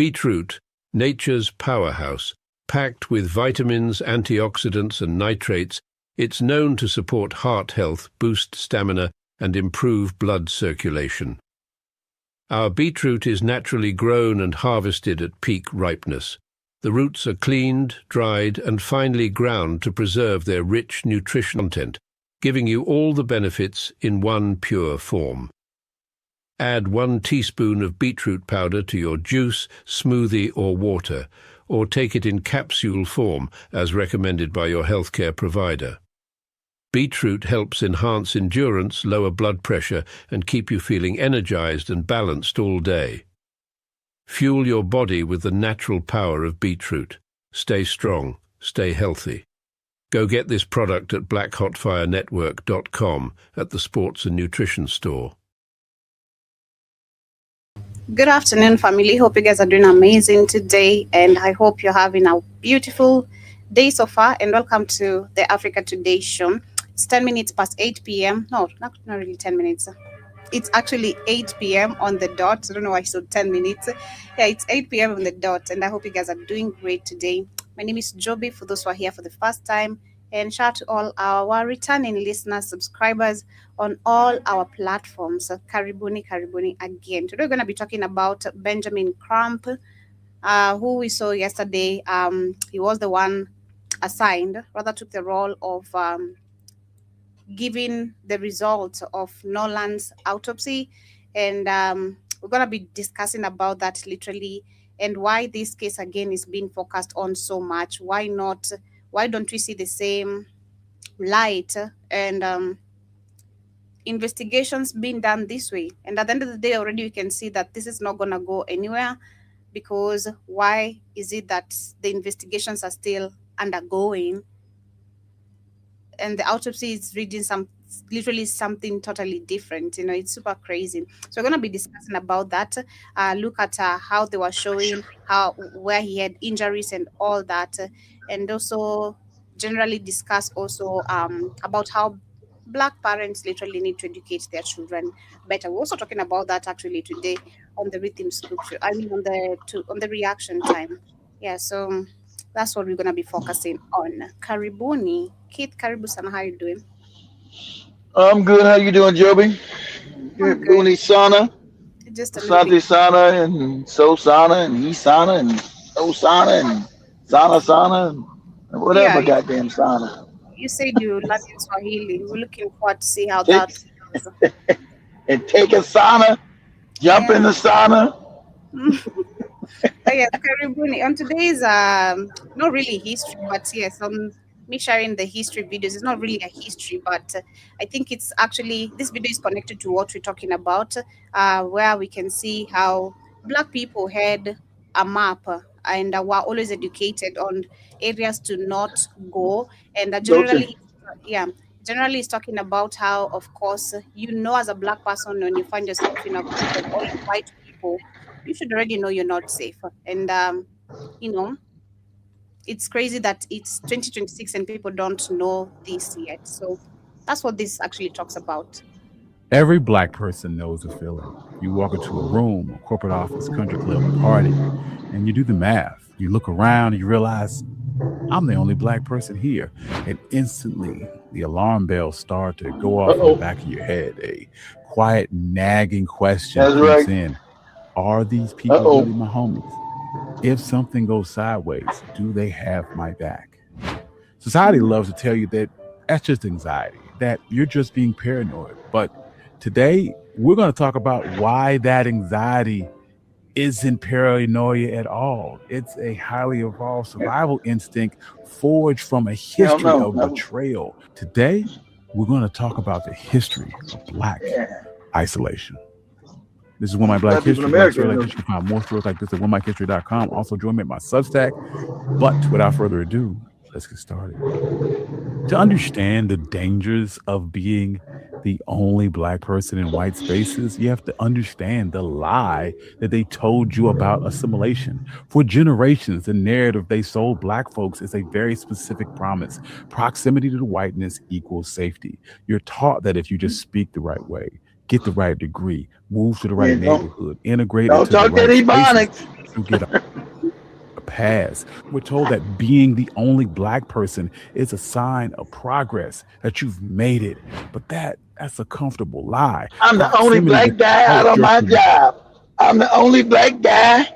Beetroot, nature's powerhouse. Packed with vitamins, antioxidants, and nitrates, it's known to support heart health, boost stamina, and improve blood circulation. Our beetroot is naturally grown and harvested at peak ripeness. The roots are cleaned, dried, and finely ground to preserve their rich nutrition content, giving you all the benefits in one pure form. Add 1 teaspoon of beetroot powder to your juice, smoothie, or water, or take it in capsule form as recommended by your healthcare provider. Beetroot helps enhance endurance, lower blood pressure, and keep you feeling energized and balanced all day. Fuel your body with the natural power of beetroot. Stay strong, stay healthy. Go get this product at blackhotfirenetwork.com at the Sports and Nutrition Store. Good afternoon, family. Hope you guys are doing amazing today, and I hope you're having a beautiful day so far. And welcome to the Africa Today show. It's 10 minutes past 8 p.m. No, not really 10 minutes. It's actually 8 p.m. on the dot. I don't know why I said 10 minutes. Yeah, it's 8 p.m. on the dot, and I hope you guys are doing great today. My name is Joby, for those who are here for the first time, and shout out to all our returning listeners, subscribers on all our platforms. So, karibuni again. Today we're going to be talking about Benjamin Crump, who we saw yesterday. He was the one assigned, rather took the role of giving the results of Nolan's autopsy, and we're going to be discussing about that literally, and why this case again is being focused on so much. Why don't we see the same light and investigations being done this way? And at the end of the day, already we can see that this is not going to go anywhere, because why is it that the investigations are still undergoing and the autopsy is reading literally something totally different? It's super crazy. So we're going to be discussing about that, look at how they were showing where he had injuries and all that, and also generally discuss also about how Black parents literally need to educate their children better. We're also talking about that actually today on the rhythm scripture. I mean on the reaction time. Yeah, so that's what we're gonna be focusing on. Karibuni, Keith. Karibu sana. How you doing? I'm good. How you doing, Joby? Good. Booney Sana, Just a little Asante bit. Sana, and So Sana, and He Sana, and So Sana, and Sana, and whatever Yeah, goddamn Sana. you said you learned in Swahili. We're looking forward to see how Take that goes. and take a Sana, jump in Yeah. the Sana. But yeah, Karibuni. On today's not really history, but yes, me sharing the history videos. It's not really a history, but I think it's actually, this video is connected to what we're talking about, where we can see how Black people had a map, and were always educated on areas to not go, and Go to. yeah, generally it's talking about how, of course, as a Black person, when you find yourself in a group of all white people, you should already know you're not safe. And you know, it's crazy that it's 2026 and people don't know this yet. So that's what this actually talks about. Every Black person knows the feeling. You walk into a room, a corporate office, country club, a party, and you do the math. You look around and you realize, I'm the only Black person here. And instantly, the alarm bells start to go off in the back of your head. A quiet, nagging question That's creeps right. in. Are these people really my homies? If something goes sideways, do they have my back? Society loves to tell you that that's just anxiety, that you're just being paranoid. But today, we're going to talk about why that anxiety isn't paranoia at all. It's a highly evolved survival instinct forged from a history of betrayal. Today, we're going to talk about the history of Black isolation. This is One Mic Black History. You can find more stories like this at OneMicHistory.com. Also, join me at my Substack. But without further ado, let's get started. To understand the dangers of being the only Black person in white spaces, you have to understand the lie that they told you about assimilation. For generations, the narrative they sold Black folks is a very specific promise. Proximity to the whiteness equals safety. You're taught that if you just speak the right way, get the right degree, move to the right Yeah, neighborhood, integrate don't into the talk that right spaces ebonics. to get a pass. We're told that being the only black person is a sign of progress, that you've made it. But that's a comfortable lie. I'm the only Proximity black guy out without on your my job. I'm the only black guy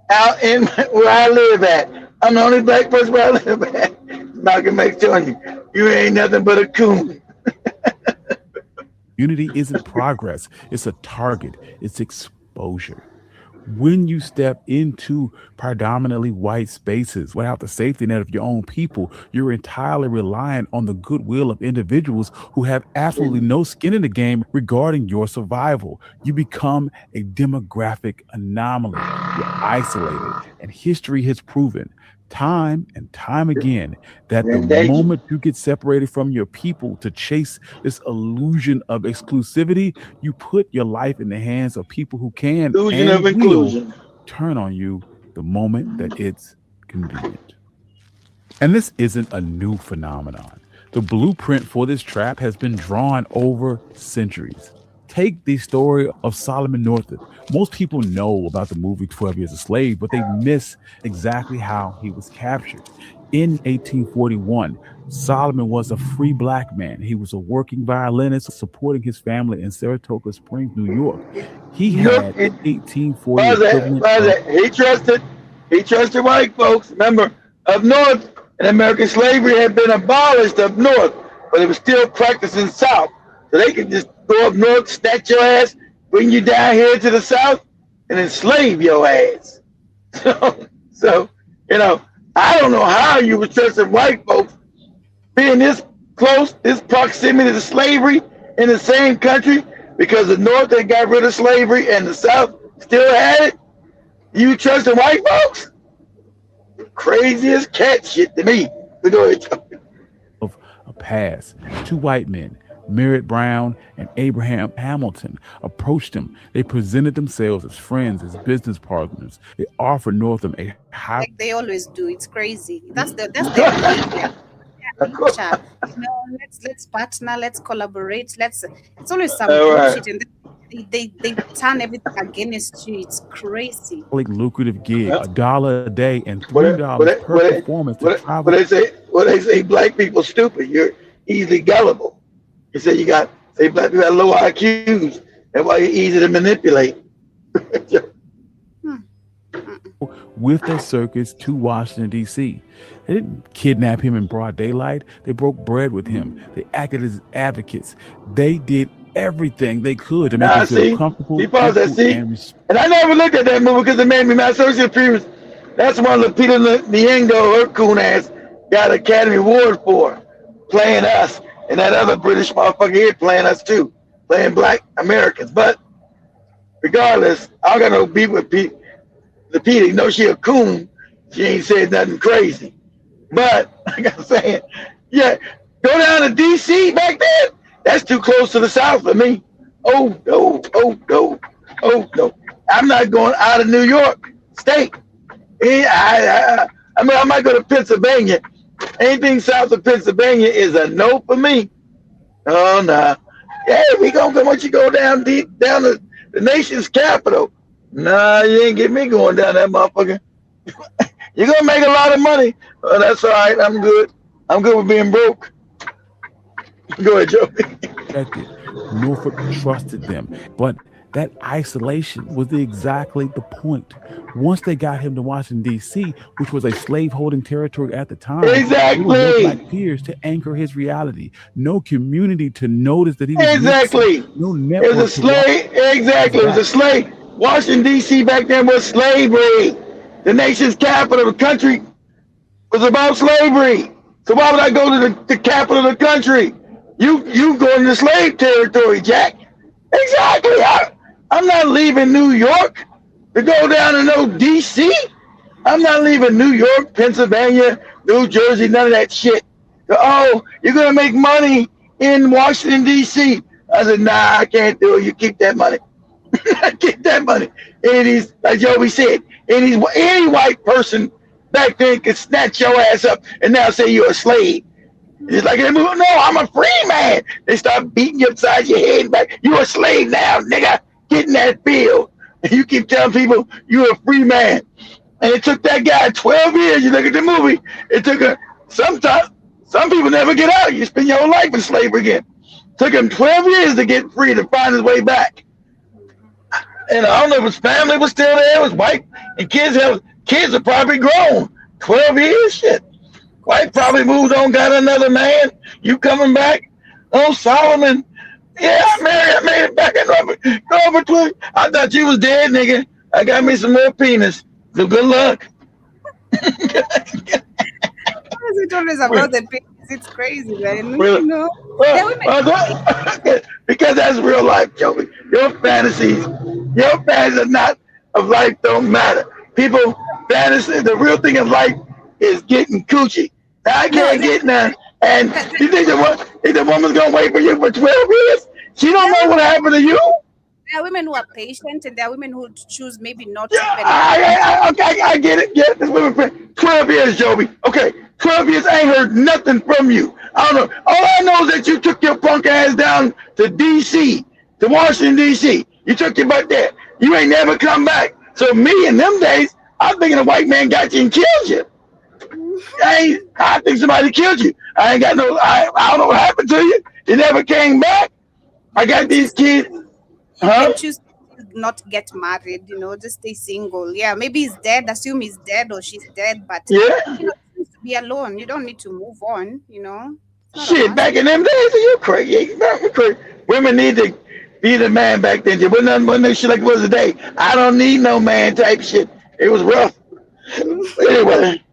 out in where I live at. I'm the only black person where I live at. Malcolm X telling you, you ain't nothing but a coon. unity isn't progress, it's a target, it's exposure. When you step into predominantly white spaces without the safety net of your own people, you're entirely reliant on the goodwill of individuals who have absolutely no skin in the game regarding your survival. You become a demographic anomaly. You're isolated. And history has proven time and time again that the moment you get separated from your people to chase this illusion of exclusivity, you put your life in the hands of people who can and will turn on you the moment that it's convenient. And this isn't a new phenomenon. The blueprint for this trap has been drawn over centuries. Take the story of Solomon Northup. Most people know about the movie 12 Years a Slave, but they miss exactly how he was captured. In 1841, Solomon was a free black man. He was a working violinist supporting his family in Saratoga Springs, New York. He had 1840 He trusted white folks. Remember, up north, and American slavery had been abolished up north, but it was still practiced in south. So they could just go up north, snatch your ass, bring you down here to the south, and enslave your ass. So I don't know how you would trust white folks being this close, this proximity to slavery in the same country, because the north they got rid of slavery and the south still had it. You trusting white folks? Craziest cat shit to me. But go ahead. Of a pass. Two white men, Merritt Brown and Abraham Hamilton, approached him. They presented themselves as friends, as business partners. They offered Northam a high. Like they always do. It's crazy. That's their behavior. Let's partner, let's collaborate, it's always some bullshit, and they turn everything against you. It's crazy. Lucrative gig, $1 a day and $3 per performance to travel. They say black people stupid. You're easily gullible. He said black people have low IQs. That's why you're easy to manipulate. With their circus to Washington, D.C. They didn't kidnap him in broad daylight. They broke bread with him. They acted as advocates. They did everything they could to make him feel comfortable. And I never looked at that movie because it made me my associate previous. That's one Lupita Nyong'o, her coon ass, got an Academy Award for playing us, and that other British motherfucker here playing us too, playing black Americans. But regardless, I don't got no beef with Lupita. You know she a coon. She ain't said nothing crazy. But like I'm saying, yeah, go down to DC back then. That's too close to the South for me. Oh no. I'm not going out of New York State. I mean, I might go to Pennsylvania. Anything south of Pennsylvania is a no for me. Oh no. Yeah, we gonna once you go down deep down to the nation's capital. Nah, you ain't get me going down that motherfucker. You're gonna make a lot of money. Oh, that's all right. I'm good. I'm good with being broke. Go ahead, Joe. Norfolk trusted them, but that isolation was exactly the point. Once they got him to Washington, D.C., which was a slave-holding territory at the time, exactly, there were no black peers to anchor his reality, no community to notice that he was exactly. No network. It was a slave. Exactly, it was a slave. Washington, D.C. back then was slavery. The nation's capital, the country, was about slavery. So why would I go to the capital of the country? You go into slave territory, Jack. Exactly. I'm not leaving New York to go down to no D.C. I'm not leaving New York, Pennsylvania, New Jersey, none of that shit. Oh, you're going to make money in Washington, D.C. I said, nah, I can't do it. You keep that money. Keep that money. And he's, like Joey said, any white person back then could snatch your ass up and now say you're a slave. It's like in the movie, no, I'm a free man. They start beating you upside your head and back. You a slave now, nigga. Get in that field. And you keep telling people you're a free man. And it took that guy 12 years. You look at the movie, it took some people never get out. You spend your whole life in slavery again. It took him 12 years to get free, to find his way back. And I don't know if his family was still there, his wife and kids are probably grown. 12 years, shit. Wife probably moved on, got another man. You coming back? Oh, Solomon. Yeah, I made it back. Over 12. I thought you was dead, nigga. I got me some more penis. So good luck. Why is it always about the penis? It's crazy, man. You know? Because that's real life, Joey. Your fantasies are not of life don't matter. People fantasy, the real thing of life is getting coochie. Now, I can't get none. And you think the woman's gonna wait for you for 12 years? She don't know what happened to you. There are women who are patient, and there are women who choose maybe not. I get it. Yeah, this woman 12 years, Joby. Okay, 12 years. I ain't heard nothing from you. I don't know. All I know is that you took your punk ass down to D.C., to Washington, D.C. You took your butt there. You ain't never come back. So me in them days, I'm thinking a white man got you and killed you. I think somebody killed you. I ain't got no. I don't know what happened to you. You never came back. I got these kids. You can choose not to get married, just stay single. Yeah, maybe he's dead. Assume he's dead or she's dead, but choose to be alone. You don't need to move on, Shit, back in them days, you crazy. Women need to be the man back then. There wasn't no shit like it was today. I don't need no man type shit. It was rough. Anyway.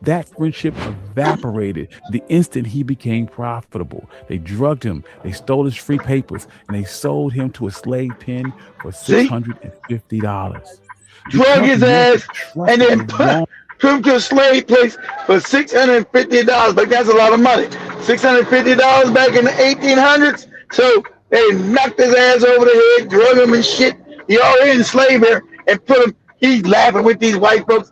That friendship evaporated the instant he became profitable. They drugged him, they stole his free papers, and they sold him to a slave pen for $650. Drug his ass and then put him to a slave place for $650. But that's a lot of money. $650 back in the 1800s. So they knocked his ass over the head, drug him and shit. He already enslaved her and put him. He's laughing with these white folks.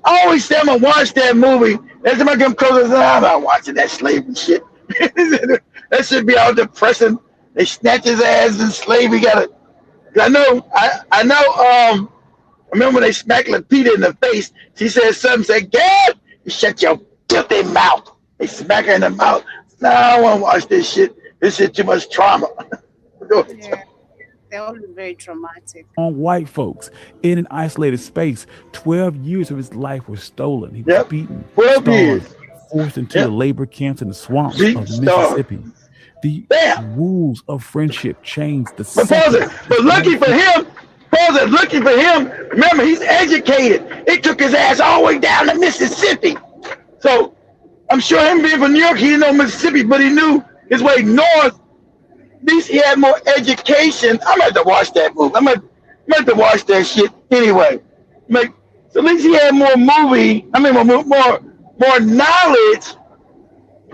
I always say I'm gonna watch that movie. Every time I come close, I say, I'm not watching that slavery shit. That should be all depressing. They snatch his ass in slavery. I remember when they smacked Lupita in the face. She said something, said, "God, you shut your filthy mouth." They smack her in the mouth. No, I don't want to watch this shit. This shit too much trauma. Yeah. They're all very traumatic. On white folks in an isolated space, 12 years of his life was stolen. He was beaten, starved, forced into the labor camps in the swamps of Mississippi. The rules of friendship changed But lucky for him, remember, he's educated. It took his ass all the way down to Mississippi. So I'm sure him being from New York, he didn't know Mississippi, but he knew his way north. At least he had more education. I'm going to have to watch that movie. I'm going to have to watch that shit anyway. So at least he had more knowledge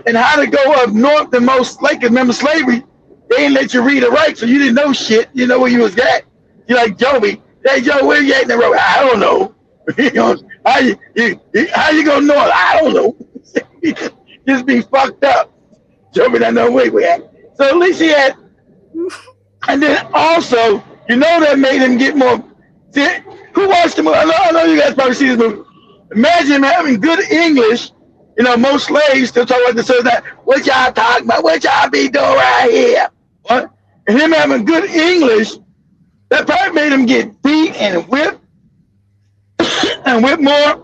and how to go up north than most. Like, remember slavery, they didn't let you read or write, so you didn't know shit. You know where you was at. You're like Joby. Hey, Joe, where you at in the road? I don't know. How you go north? I don't know. Just be fucked up. Joby doesn't know where we at. So at least he had, and then also, that made him get more. See, who watched the movie? I know you guys probably see this movie. Imagine him having good English. Most slaves still talk like the southern that. What y'all talking about? What y'all be doing right here? What? And him having good English, that probably made him get beat and whipped and whip more.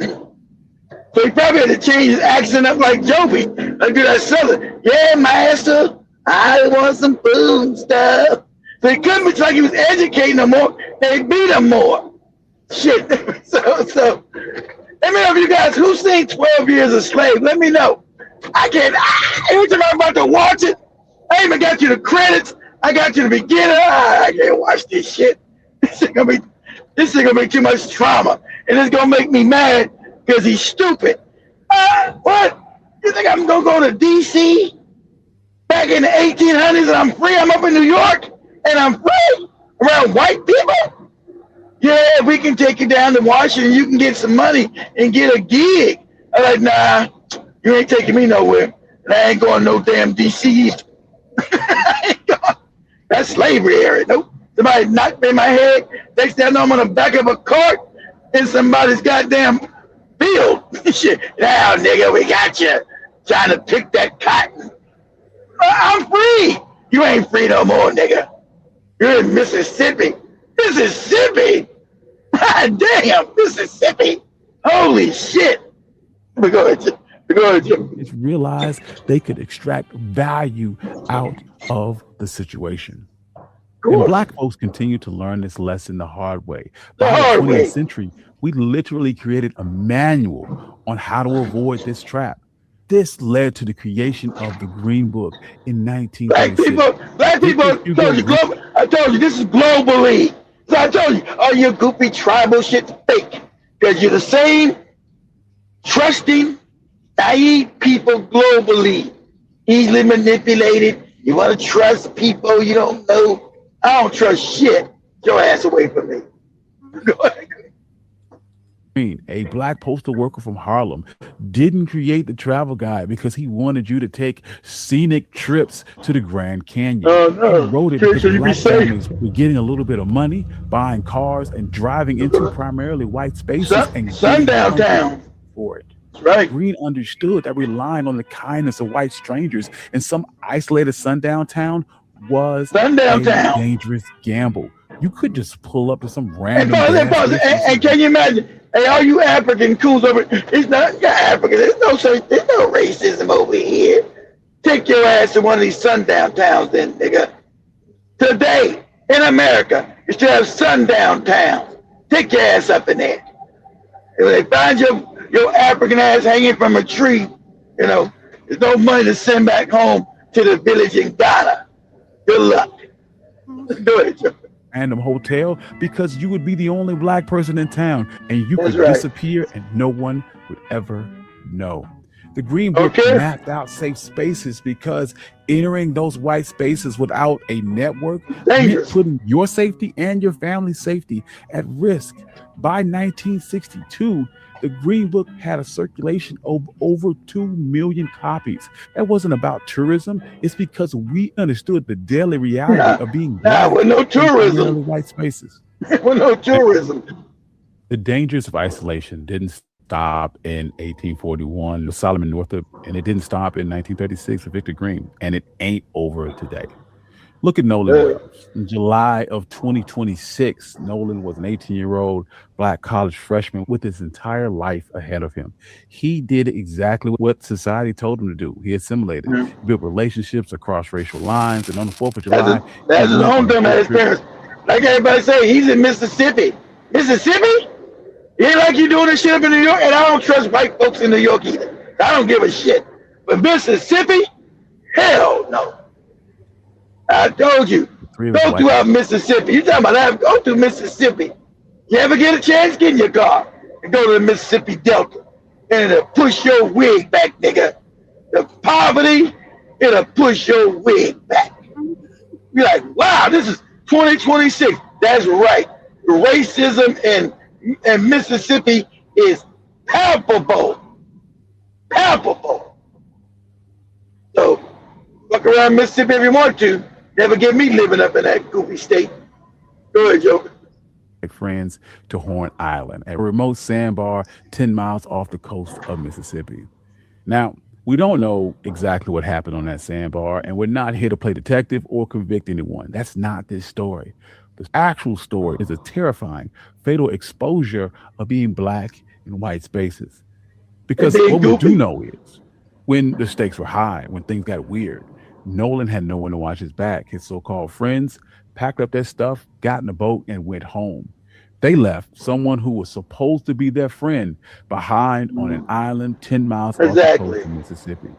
So he probably had to change his accent up like Joby, like do that southern. Yeah, master. I want some food and stuff. So he couldn't be like he was educating them more. They beat him more. Shit. So let me know if you guys who's seen 12 Years a Slave. Let me know. I can't. Every time I'm about to watch it, I even got you the credits. I got you the beginner. I can't watch this shit. This shit gonna be too much trauma, and it's gonna make me mad because he's stupid. What? You think I'm gonna go to D.C. back in the 1800s and I'm free? I'm up in New York and I'm free around white people? Yeah, we can take you down to Washington. You can get some money and get a gig. I'm like, nah, you ain't taking me nowhere. And I ain't going no damn DC. That's slavery area. Nope. Somebody knocked me in my head. Next thing I know, I'm on the back of a cart in somebody's goddamn field. Shit. Now, nigga, we got you trying to pick that cotton. I'm free. You ain't free no more, nigga. You're in Mississippi. Mississippi? God damn, Mississippi. Holy shit. We're going to It's realized they could extract value out of the situation. And Black folks continue to learn this lesson the hard way. By the 20th century, we literally created a manual on how to avoid this trap. This led to the creation of the Green Book in 1936. Black people, I told you, this is globally. So I told you, all your goofy tribal shit's fake. Because you're the same trusting, naive people globally. Easily manipulated. You want to trust people you don't know. I don't trust shit. Get your ass away from me. Go ahead. A Black postal worker from Harlem didn't create the travel guide because he wanted you to take scenic trips to the Grand Canyon. No. He wrote it because Black families were getting a little bit of money, buying cars, and driving into primarily white spaces and sundown town for it. Right. Green understood that relying on the kindness of white strangers in some isolated sundown town was a dangerous gamble. You could just pull up to some random. And can you imagine? Hey, all you African coons over, it's not you're African. There's no racism over here. Take your ass to one of these sundown towns, then, nigga. Today in America, you still have sundown towns. Take your ass up in there. And when they find your African ass hanging from a tree, you know, there's no money to send back home to the village in Ghana. Good luck. Go ahead, Joe. Random hotel because you would be the only Black person in town and you could disappear and no one would ever know. The Green Book mapped out safe spaces because entering those white spaces without a network meant putting your safety and your family's safety at risk. By 1962, the Green Book had a circulation of over 2 million copies. That wasn't about tourism. It's because we understood the daily reality of being Black with no tourism. White spaces. With no tourism. The dangers of isolation didn't stop in 1841 with Solomon Northup, and it didn't stop in 1936 with Victor Green, and it ain't over today. Look at Nolan Williams. In July of 2026, Nolan was an 18-year-old Black college freshman with his entire life ahead of him. He did exactly what society told him to do. He assimilated, built relationships across racial lines, and on the 4th of July... That's his home experience. Like everybody say, he's in Mississippi. Mississippi? It ain't like you doing this shit up in New York, and I don't trust white folks in New York either. I don't give a shit. But Mississippi? Hell no. I told you, go throughout Mississippi. You talking about that? Go through Mississippi. You ever get a chance, get in your car and go to the Mississippi Delta, and it'll push your wig back, nigga. The poverty, it'll push your wig back. You're like, wow, this is 2026. That's right. The racism in Mississippi is palpable. Palpable. So, look around Mississippi if you want to. Never get me living up in that goofy state. Go ahead, Joker. Friends to Horn Island, a remote sandbar 10 miles off the coast of Mississippi. Now, we don't know exactly what happened on that sandbar, and we're not here to play detective or convict anyone. That's not this story. The actual story is a terrifying, fatal exposure of being Black in white spaces. Because what we do know is when the stakes were high, when things got weird, Nolan had no one to watch his back. His so-called friends packed up their stuff, got in a boat, and went home. They left someone who was supposed to be their friend behind on an island 10 miles off the coast of Mississippi.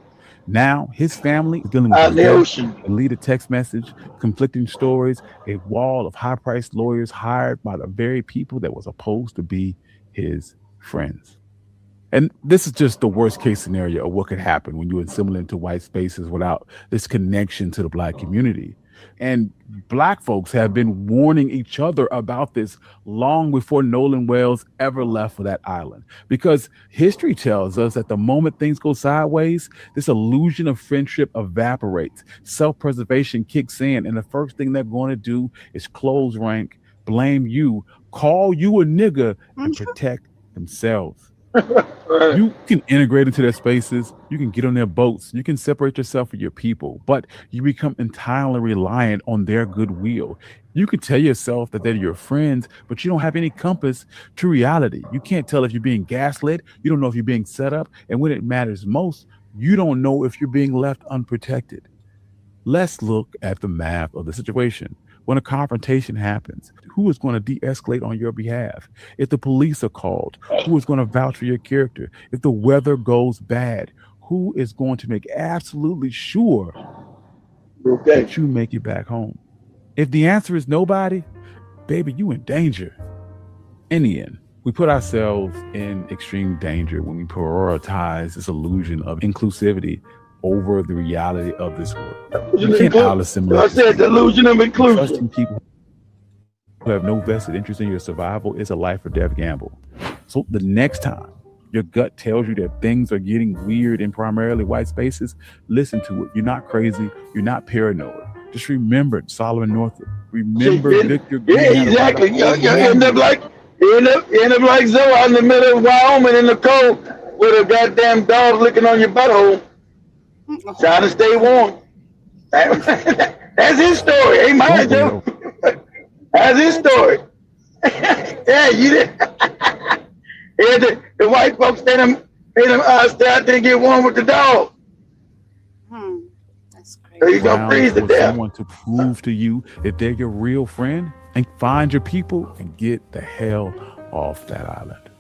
Now his family is dealing with the ocean. A deleted text message, conflicting stories, a wall of high-priced lawyers hired by the very people that were supposed to be his friends. And this is just the worst case scenario of what could happen when you assimilate into white spaces without this connection to the Black community. And Black folks have been warning each other about this long before Nolan Wells ever left for that island. Because history tells us that the moment things go sideways, this illusion of friendship evaporates. Self-preservation kicks in, and the first thing they're going to do is close rank, blame you, call you a nigga, and protect themselves. You can integrate into their spaces, you can get on their boats, you can separate yourself from your people, but you become entirely reliant on their goodwill. You can tell yourself that they're your friends, but you don't have any compass to reality. You can't tell if you're being gaslit, you don't know if you're being set up, and when it matters most, you don't know if you're being left unprotected. Let's look at the math of the situation. When a confrontation happens, who is going to de-escalate on your behalf? If the police are called, who is going to vouch for your character? If the weather goes bad, who is going to make absolutely sure that you make it back home? If the answer is nobody, baby, you in danger. In the end, we put ourselves in extreme danger when we prioritize this illusion of inclusivity over the reality of this world. You can't out-assimilate. I said the illusion of inclusion. Trusting people who have no vested interest in your survival is a life or death gamble. So the next time your gut tells you that things are getting weird in primarily white spaces, listen to it. You're not crazy. You're not paranoid. Just remember Solomon Northup. Remember Victor Green. Yeah, exactly. You end up like Zoe out in the middle of Wyoming in the cold with a goddamn dog licking on your butthole. Trying to stay warm. That's his story. Ain't mine, Joe. That's his story. Yeah, you did. Yeah, the white folks made him stay out there and get warm with the dog. That's crazy. So you gonna freeze to death. Someone to prove to you that they're your real friend, and find your people and get the hell off that island.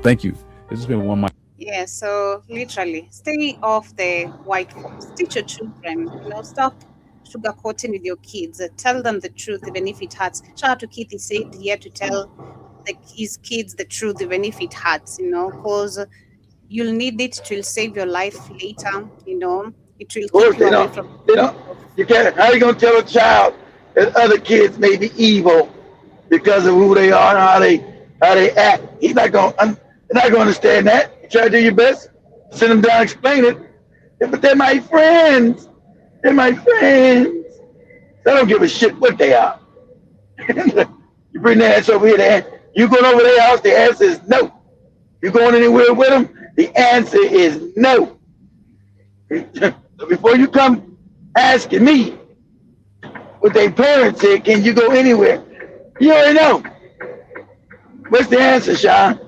Thank you. This has been one of my. Yeah, so literally, stay off the white folks. Teach your children, stop sugarcoating with your kids. Tell them the truth, even if it hurts. Shout out to Keith, he said here to tell his kids the truth, even if it hurts, because you'll need it. It will save your life later, It will keep you away from. You can't. How are you gonna tell a child that other kids may be evil because of who they are and how they act? He's not gonna understand that. Try to do your best, send them down, explain it. Yeah, but they're my friends. They're my friends. I don't give a shit what they are. You bring their ass over here, you going over their house, the answer is no. You going anywhere with them, the answer is no. So before you come asking me what their parents said, can you go anywhere? You already know. What's the answer, Sean?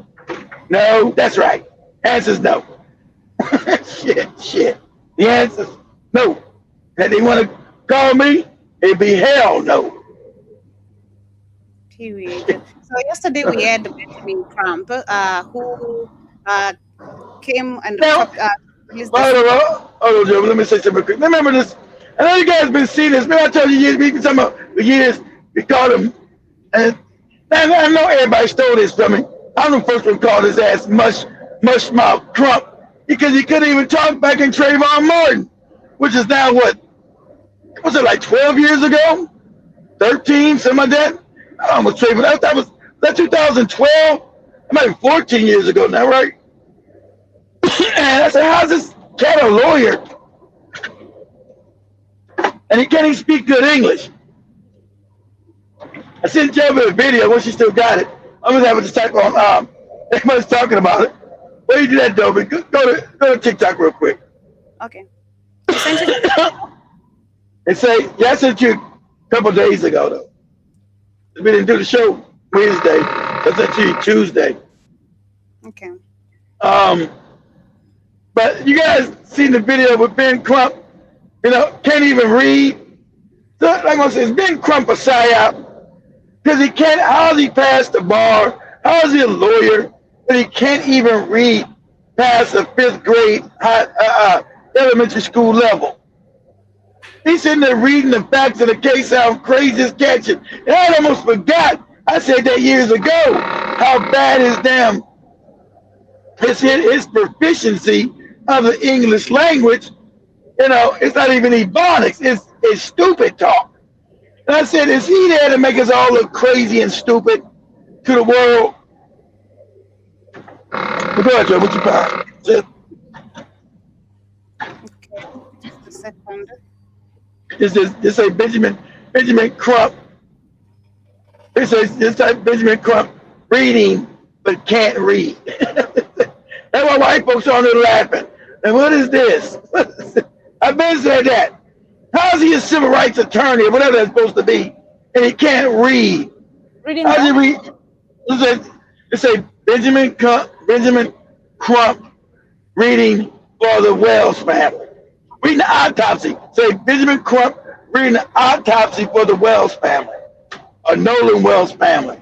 No, that's right. Answer's no. Shit. The answer's no. And they want to call me, it'd be hell no. Period. So yesterday we had Benjamin Crump, who came and talked. Hold on, Joe. Let me say something quick. Remember this. I know you guys have been seeing this. Remember I told you we've been talking about for years. We called him. And I know everybody stole this from me. I'm the first one to call his ass mushmouth Crump because he couldn't even talk back in Trayvon Martin, which is now what? Was it like 12 years ago? 13, something like that? I almost Trayvon. That was 2012? It might be 14 years ago now, right? And I said, how's this cat a lawyer? And he can't even speak good English. I sent Joe a video when she still got it. I'm gonna have it to type on. Everybody's talking about it. Why you do that, Dobie? Go to TikTok real quick. Okay. And say, yeah, I sent you a couple days ago though. We didn't do the show Wednesday. I sent you Tuesday. Okay. But you guys seen the video with Ben Crump? Can't even read. So, like I said, is Ben Crump a psyop? Because he can't. How does he pass the bar? How is he a lawyer? But he can't even read past the 5th grade elementary school level. He's sitting there reading the facts of the case, sound crazy as catching. And I almost forgot. I said that years ago. How bad his proficiency of the English language. It's not even Ebonics. It's stupid talk. And I said, is he there to make us all look crazy and stupid to the world? But go ahead, Joe. What you got? Okay, just a second. This is Benjamin Crump. This like Benjamin Crump reading but can't read. That's why white folks are on there laughing. And what is this? I've been said that. How is he a civil rights attorney or whatever that's supposed to be, and he can't read? Reading How does he read? It say Benjamin Crump reading for the Wells family. Reading the autopsy. Say Benjamin Crump reading the autopsy for the Wells family. Or Nolan Wells family.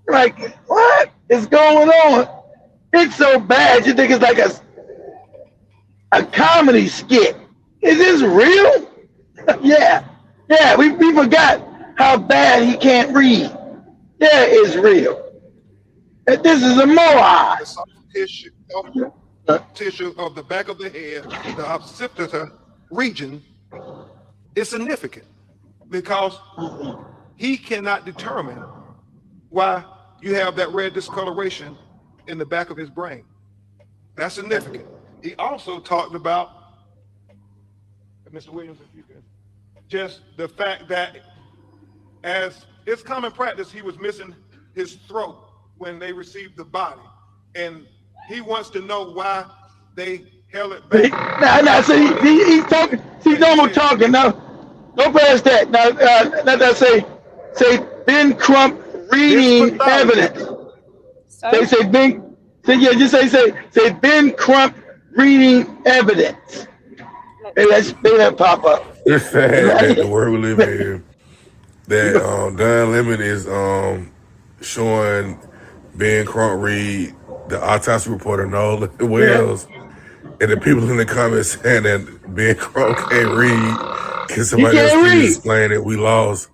Like, what is going on? It's so bad you think it's like a comedy skit. Is this real? Yeah, we forgot how bad he can't read. Yeah, it's real. And this is a moron. The soft tissue of the back of the head, the occipital region, is significant because he cannot determine why you have that red discoloration in the back of his brain. That's significant. He also talked about, Mr. Williams, if you can, just the fact that as it's common practice, he was missing his throat when they received the body. And he wants to know why they held it back. Now, see, he's talking, he's normal talking. Now, don't pass that. Now, say Ben Crump reading evidence. Say Ben Crump reading evidence. Hey, let's make that pop up. It's sad that the world we live in, that Don Lemon is showing Ben Crump read the autopsy report of Nolan Wells, and the people in the comments saying that Ben Crump can't read. Can somebody else please explain it? We lost.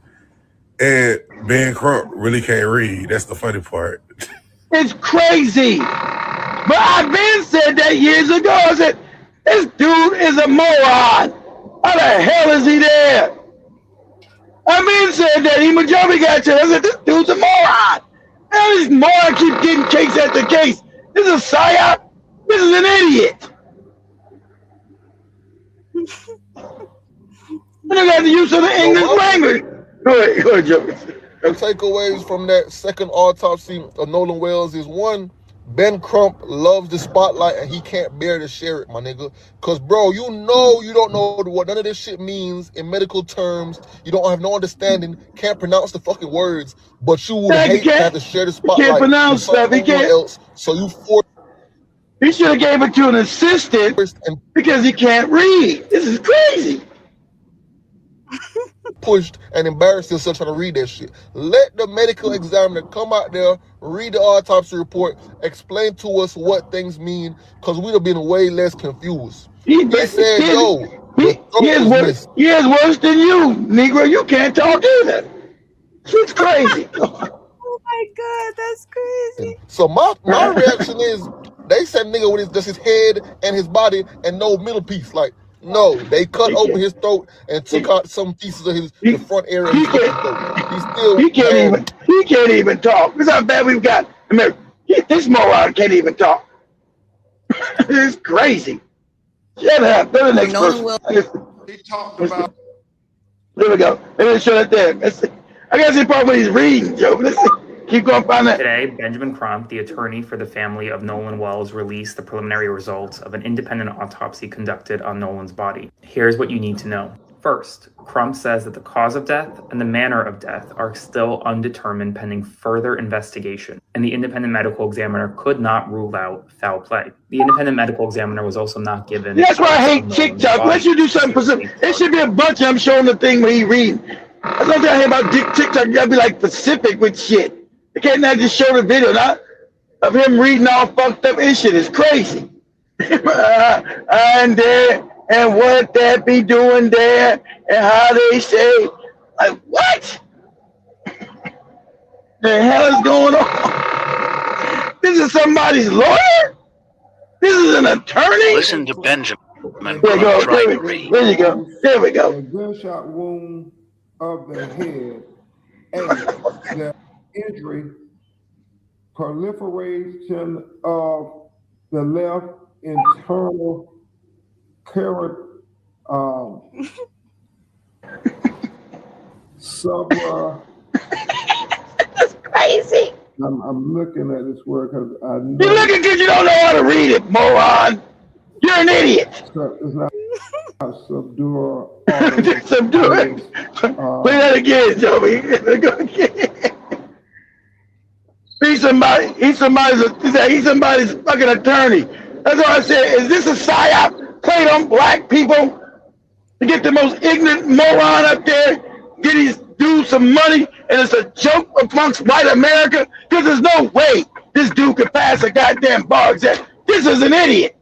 And Ben Crump really can't read. That's the funny part. It's crazy. But I've been said that years ago. I said, this dude is a moron. How the hell is he there? I've been said that. Majority got you. I said, this dude's a moron. Now this moron keep getting case after case. This is a psyop. This is an idiot. And I got the use of the English language. Go ahead, Joe. The takeaways from that second autopsy of Nolan Wells is, one, Ben Crump loves the spotlight and he can't bear to share it, my nigga. Cause bro, you don't know what none of this shit means in medical terms. You don't have no understanding, can't pronounce the fucking words, but you would hate to have to share the spotlight. He can't pronounce stuff. He can't. Else, so you force. He should have gave it to an assistant because he can't read. This is crazy. Pushed and embarrassed yourself trying to read that shit. Let the medical examiner come out there, read the autopsy report, explain to us what things mean, because we'd have been way less confused. He said, he is worse than you, Negro. You can't talk either. It's crazy. Oh my God, that's crazy. So my reaction is, they said nigga with just his head and his body and no middle piece. Like, no, they cut open his throat and took out some pieces of the front area of his throat. He can't even talk. This is how bad we've got. This moron can't even talk. It's crazy. Shut up. Go to the next person. He talked about. There we go. Let me show it there. I guess it's probably he's reading, Joe. Listen. Keep going, find that. Today, Benjamin Crump, the attorney for the family of Nolan Wells, released the preliminary results of an independent autopsy conducted on Nolan's body. Here's what you need to know. First, Crump says that the cause of death and the manner of death are still undetermined pending further investigation, and the independent medical examiner could not rule out foul play. The independent medical examiner was also not given... That's why I hate TikTok. Let's you do something specific. It should be a bunch of them showing the thing when he reading. That's what I hear about TikTok. You gotta be like specific with shit. You can't not just show the video of him reading all fucked up and shit. It's crazy. And what that be doing there, and how they say, like, what? The hell is going on? This is somebody's lawyer? This is an attorney? Listen to Benjamin. There you go. There you go. There we go. A gunshot wound of the head. A, the injury, proliferation of the left internal carrot That's crazy. I'm looking at this word because I know. You're looking because you don't know how to read it, moron. You're an idiot. It's not subdure. Subdue it. Play that again, Joey. Go again. He's somebody's fucking attorney. That's what I said. Is this a psyop played on black people to get the most ignorant moron up there, get these dudes some money, and it's a joke amongst white America? Because there's no way this dude could pass a goddamn bar exam. This is an idiot.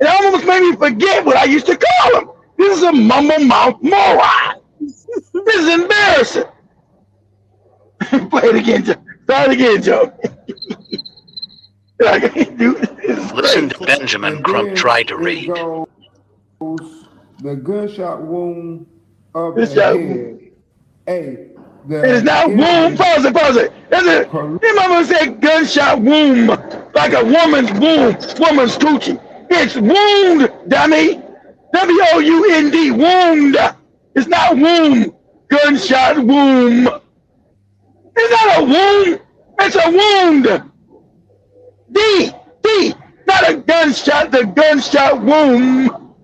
It almost made me forget what I used to call him. This is a mumble mouth moron. This is embarrassing. Play it again, Joe. Start again, Joe. Listen to Benjamin Crump try to read. The gunshot wound of the head. A. It is not womb. Pause it. Your mama said gunshot womb, like a woman's womb, woman's coochie. It's wound, dummy. W-O-U-N-D, wound. It's not womb. Gunshot womb. It's not a womb. It's a wound. D, not a gunshot. The gunshot womb.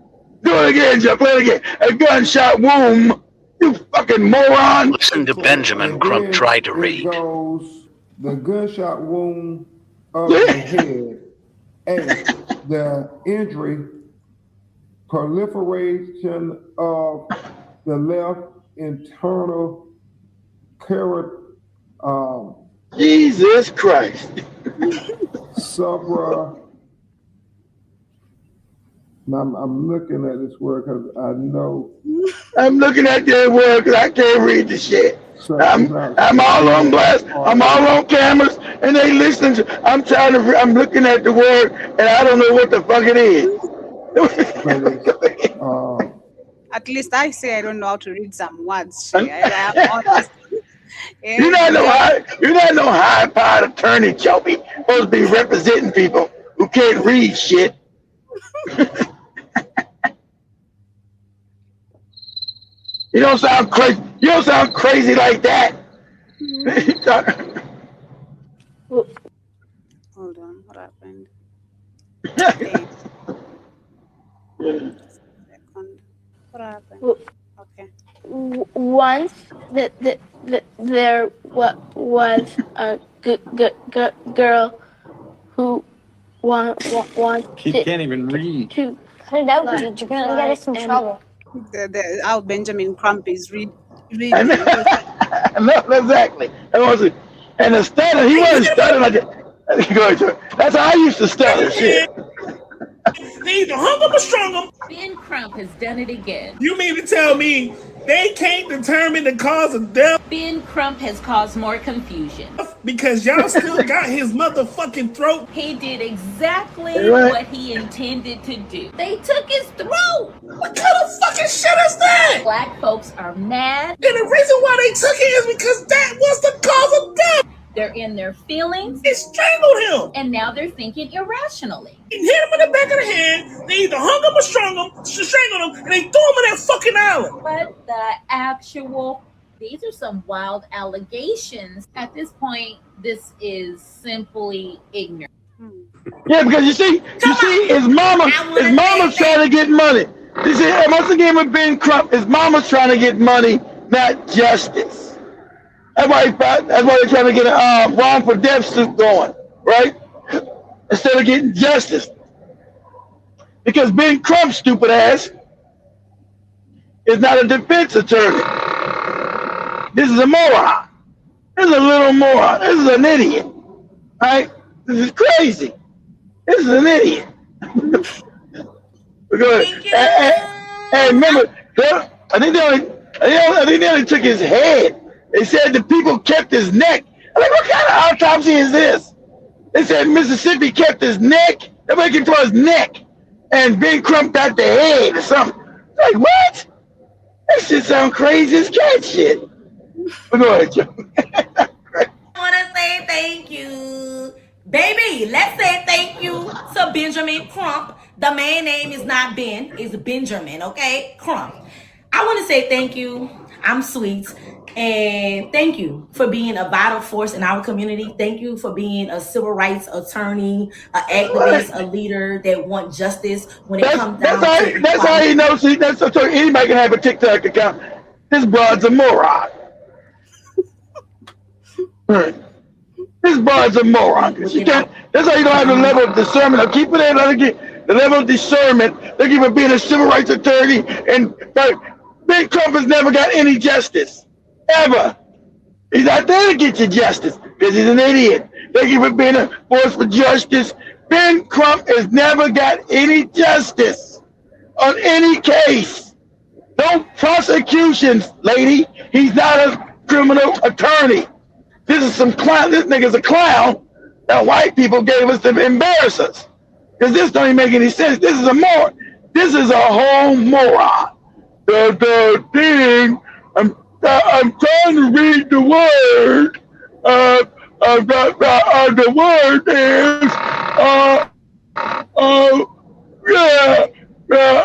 Do it again, Jeff. Play it again. A gunshot womb. You fucking moron. Listen to Benjamin Crump try to read. The gunshot wound of the head. A. The injury, proliferation of the left internal carrot. Jesus Christ. I'm looking at this word because I know. I'm looking at that word because I can't read the shit. I'm all on blast. I'm all on cameras, and they listen to. I'm looking at the word, and I don't know what the fuck it is. At least I say I don't know how to read some words. You're not no high-powered attorney, Joey. Supposed to be representing people who can't read shit. You don't sound crazy. You don't sound crazy like that. Hold on, what happened? What happened? Okay. Once there was a girl who wanted. He can't even read. To cut it out, dude. You're gonna get us in trouble. How Benjamin Crump is reading. No, exactly. And the stutter, he wasn't stuttering like that. That's how I used to stutter. Shit. They either hung them or strung them. Ben Crump has done it again. You mean to tell me they can't determine the cause of death? Ben Crump has caused more confusion. Because y'all still got his motherfucking throat. He did exactly what he intended to do. They took his throat. What kind of fucking shit is that? Black folks are mad. And the reason why they took it is because that was the cause of death. They're in their feelings. They strangled him. And now they're thinking irrationally. And hit him in the back of the head. They either hung him or strangled him, and they threw him in that fucking island. But these are some wild allegations. At this point, this is simply ignorant. Yeah, because you see, his mama's trying to get money. You see, once again with Ben Crump, his mama's trying to get money, not justice. That's why they're trying to get a wrongful death suit going, right? Instead of getting justice. Because Ben Crump's stupid ass is not a defense attorney. This is a moron. This is a little moron. This is an idiot. Right? This is crazy. This is an idiot. And remember, I think they only took his head. They said the people kept his neck. I'm like, what kind of autopsy is this? They said Mississippi kept his neck. They're looking for his neck. And Ben Crump got the head or something. Like, what? That shit sound crazy as cat shit. But go ahead, Joe. I want to say thank you. Baby, let's say thank you to Benjamin Crump. The man name is not Ben, it's Benjamin, okay? Crump. I want to say thank you. I'm sweet. And thank you for being a vital force in our community. Thank you for being a civil rights attorney, an activist, a leader that wants justice when it comes down to That's how you know. See, that's so anybody can have a TikTok account. This broad's a moron. Right. This broad's a moron. She can't. That's how you don't have the level of discernment. I'll keep it there. Let her get the level of discernment. They keep it being a civil rights attorney, and Big Crump has never got any justice ever. He's not there to get you justice because he's an idiot. Thank you for being a force for justice. Ben Crump has never got any justice on any case. No prosecutions, lady. He's not a criminal attorney. This is some clown. This nigga's a clown that white people gave us to embarrass us. Because this don't even make any sense. This is a moron. This is a whole moron. The thing, I'm trying to read the word. The word is,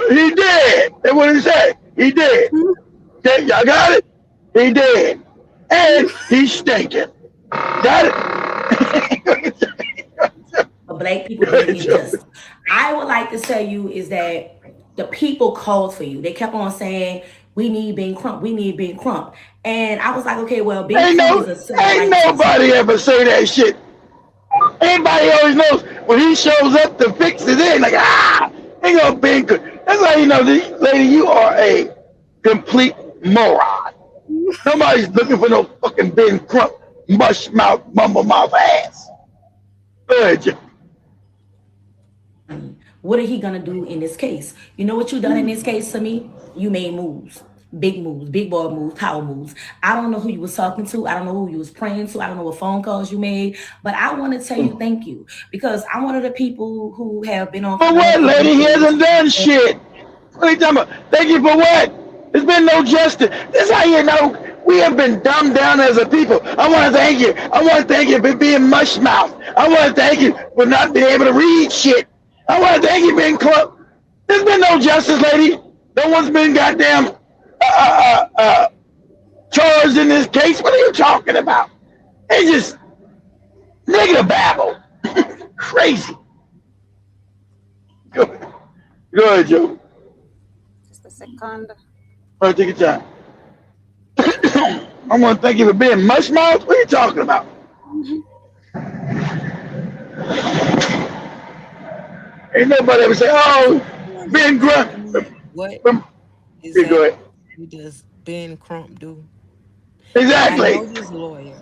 he did. That's what he said. He did. Okay, y'all got it? He did. And he's stinking. Got it? Black people need justice. I would like to tell you is that the people called for you. They kept on saying, we need Ben Crump. We need Ben Crump. And I was like, okay, well, Ben Crump is a civil rights Ain't nobody ever say that shit. Anybody always knows when he shows up to fix it in, like, ain't gonna Ben Crump. That's how you know, lady, you are a complete moron. Nobody's looking for no fucking Ben Crump, mush mouth, mumble mouth ass. Go ahead, Jim. What are he gonna do in this case? You know what you done in this case to me? You made moves, big boy moves, power moves. I don't know who you was talking to. I don't know who you was praying to. I don't know what phone calls you made. But I want to tell you thank you because I'm one of the people who have been on. For what, lady? He hasn't done shit. What are you talking about? Thank you for what? There's been no justice. This is how you know we have been dumbed down as a people. I want to thank you. I want to thank you for being mush mouth. I want to thank you for not being able to read shit. I want to thank you for being club. There's been no justice, lady. No one's been goddamn charged in this case. What are you talking about? It's just nigga babble. Crazy. Go ahead, Joe. Just a second. All right, take your time. I want to thank you for being mush mouth. What are you talking about? Ain't nobody ever say, "Oh, Ben Crump." What is that? Who does Ben Crump do? Exactly. I know he's a lawyer,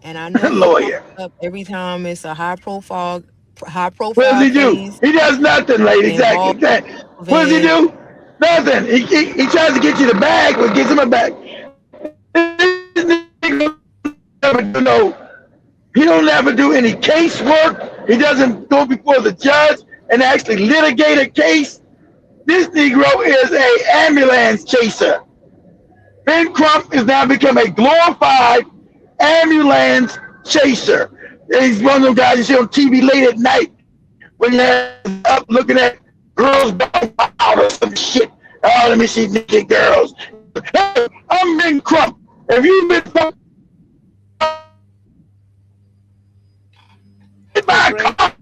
and I know lawyer. Up every time it's a high profile. What does he do? He does nothing, lady. Exactly. What does he do? Nothing. He tries to get you the bag, but gets him a bag. He don't ever do any casework. He doesn't go before the judge and actually litigate a case. This Negro is a ambulance chaser. Ben Crump has now become a glorified ambulance chaser. He's one of those guys you see on TV late at night when you're up looking at girls out or some shit. Oh, let me see naked girls. Hey, I'm Ben Crump. Have you been fucked by a cop?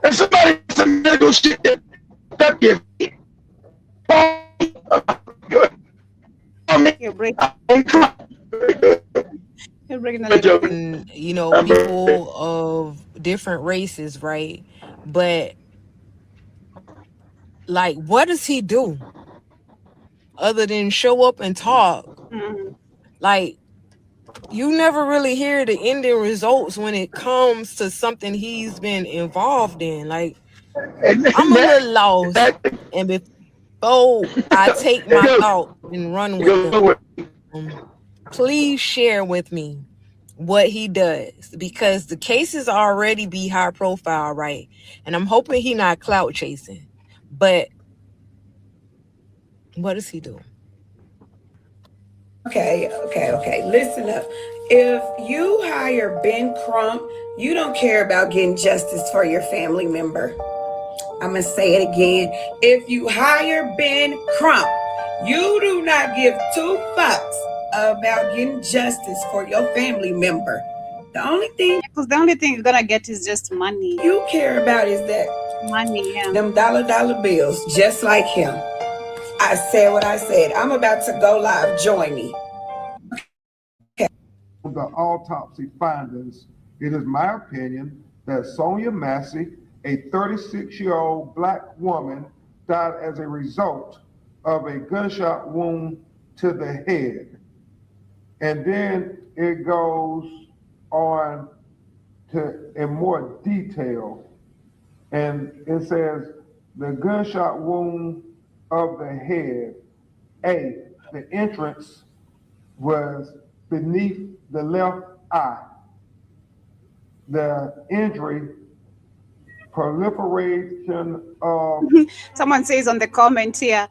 And somebody some medical shit that up your feet. Good. You're breaking. You're breaking And, you know, people of different races, right? But like, what does he do other than show up and talk? Mm-hmm. Like, you never really hear the ending results when it comes to something he's been involved in. Like, I'm a little lost, and before I take my thought and run with them, please share with me what he does, because the cases already be high profile, right? And I'm hoping he not clout chasing, but what does he do? Okay. Listen up. If you hire Ben Crump, you don't care about getting justice for your family member. I'm going to say it again. If you hire Ben Crump, you do not give two fucks about getting justice for your family member. The only thing Because the only thing you're gonna get is just money. you care about is that Money, yeah. them dollar bills, just like him. I said what I said. I'm about to go live. Join me. The autopsy findings, it is my opinion that Sonia Massey, a 36-year-old black woman, died as a result of a gunshot wound to the head. And then it goes on to in more detail. And it says the gunshot wound of the head, the entrance was beneath the left eye. The injury, proliferation of... Someone says on the comment here,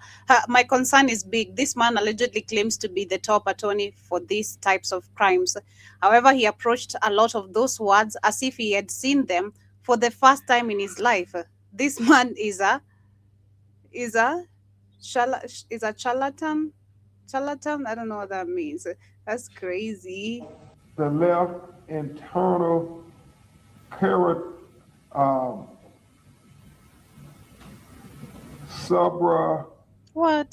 my concern is big. This man allegedly claims to be the top attorney for these types of crimes. However, he approached a lot of those words as if he had seen them for the first time in his life. This man is a charlatan. Charlatan? I don't know what that means. That's crazy. The left internal subra. What?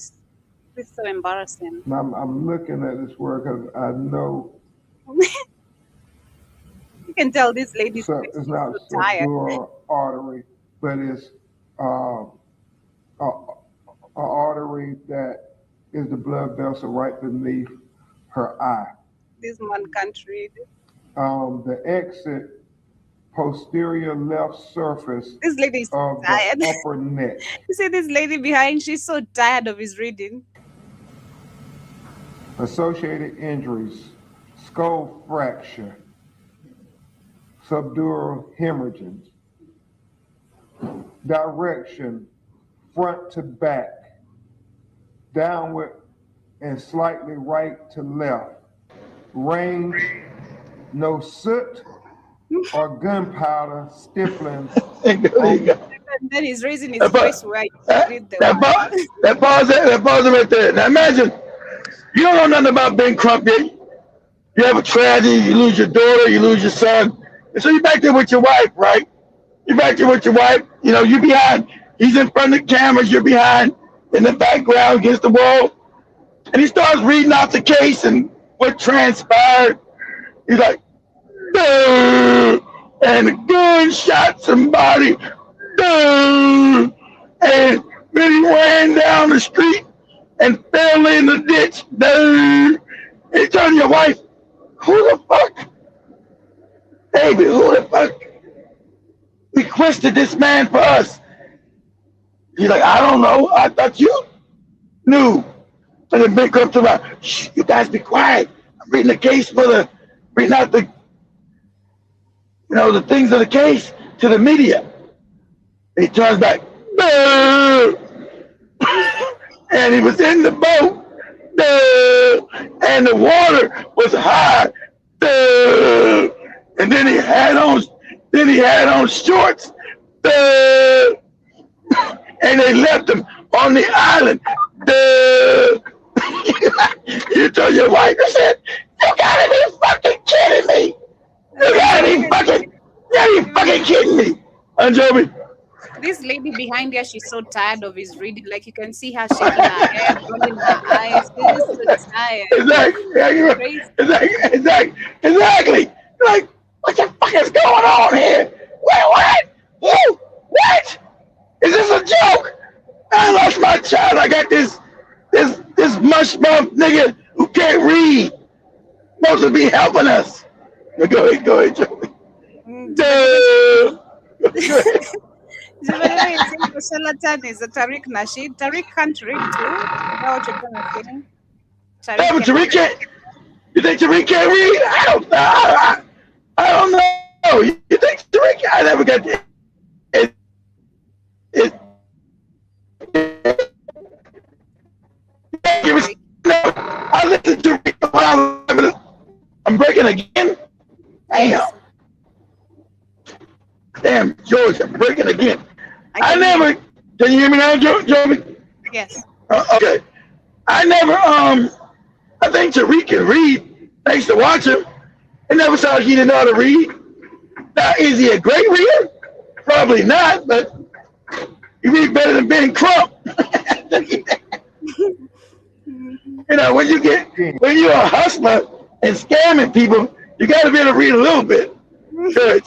This is so embarrassing. I'm looking at this word because I know. You can tell this lady's It's not so tired. subdural artery, but it's a artery that is the blood vessel right beneath her eye. This man can't read. The exit posterior left surface This lady is so of the tired. upper neck. You see this lady behind? She's so tired of his reading. Associated injuries, skull fracture, subdural hemorrhaging, direction, front to back, downward and slightly right to left, range, no soot or gunpowder stippling. And then he's raising his voice where you read the word. That pause right there. Now imagine, you don't know nothing about Ben Crump yet. You have a tragedy, you lose your daughter, you lose your son. And so you're back there with your wife, right? You're back there with your wife, you know, you're behind. He's in front of the cameras, you're behind in the background against the wall. And he starts reading out the case and what transpired. He's like, "Duh," and the gun shot somebody. "Duh," and then he ran down the street and fell in the ditch. "Duh." And you tell your wife, who the fuck? Baby, who the fuck requested this man for us? He's like, I don't know. I thought you knew. And then Ben Crump to my, shh, you guys be quiet. I'm reading the case reading out the things of the case to the media. He turns back, "Boo!" And he was in the boat, "Boo!" And the water was high, "Boo!" And then he had on shorts, "Boo!" And they left him on the island, "Boo!" You told your wife, you said, "You gotta be fucking kidding me! You gotta be fucking kidding me!" Anjobi. This lady behind her, she's so tired of his reading. Like you can see her shaking her head, rolling her eyes. She's so tired. Exactly. Like, what the fuck is going on here? What? Who? What? Is this a joke? I lost my child. I got this mush mouth nigga who can't read. Supposed to be helping us. Go ahead, Joey. Charlatan is a Tariq Nasheed. Tariq can't read too. Is that what you're trying to say? Yeah, but Tariq can't. You think Tariq can't read? I don't know. You think Tariq? I never got it. I listen to Tariq. I'm breaking again? Damn, George, I'm breaking again. I never, can you hear me now, Joey? Yes. Okay. I never, I think Tariq can read. I used to watch him. I never saw he didn't know how to read. Now, is he a great reader? Probably not, but he reads better than Ben Crump. You know, when you're a hustler and scamming people, you got to be able to read a little bit. Good.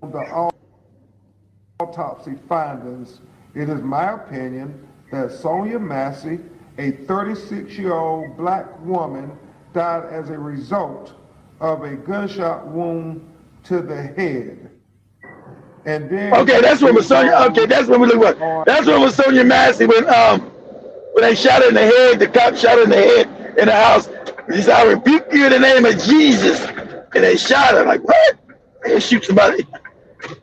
The autopsy findings, it is my opinion that Sonia Massey, a 36-year-old black woman, died as a result of a gunshot wound to the head. And then okay, that's when Sonia. Okay, that's when we look at. That's when was Sonia Massey when they shot her in the head. The cop shot her in the head in the house. He said, "I rebuke you in the name of Jesus," and they shot her. Like what? They shoot somebody.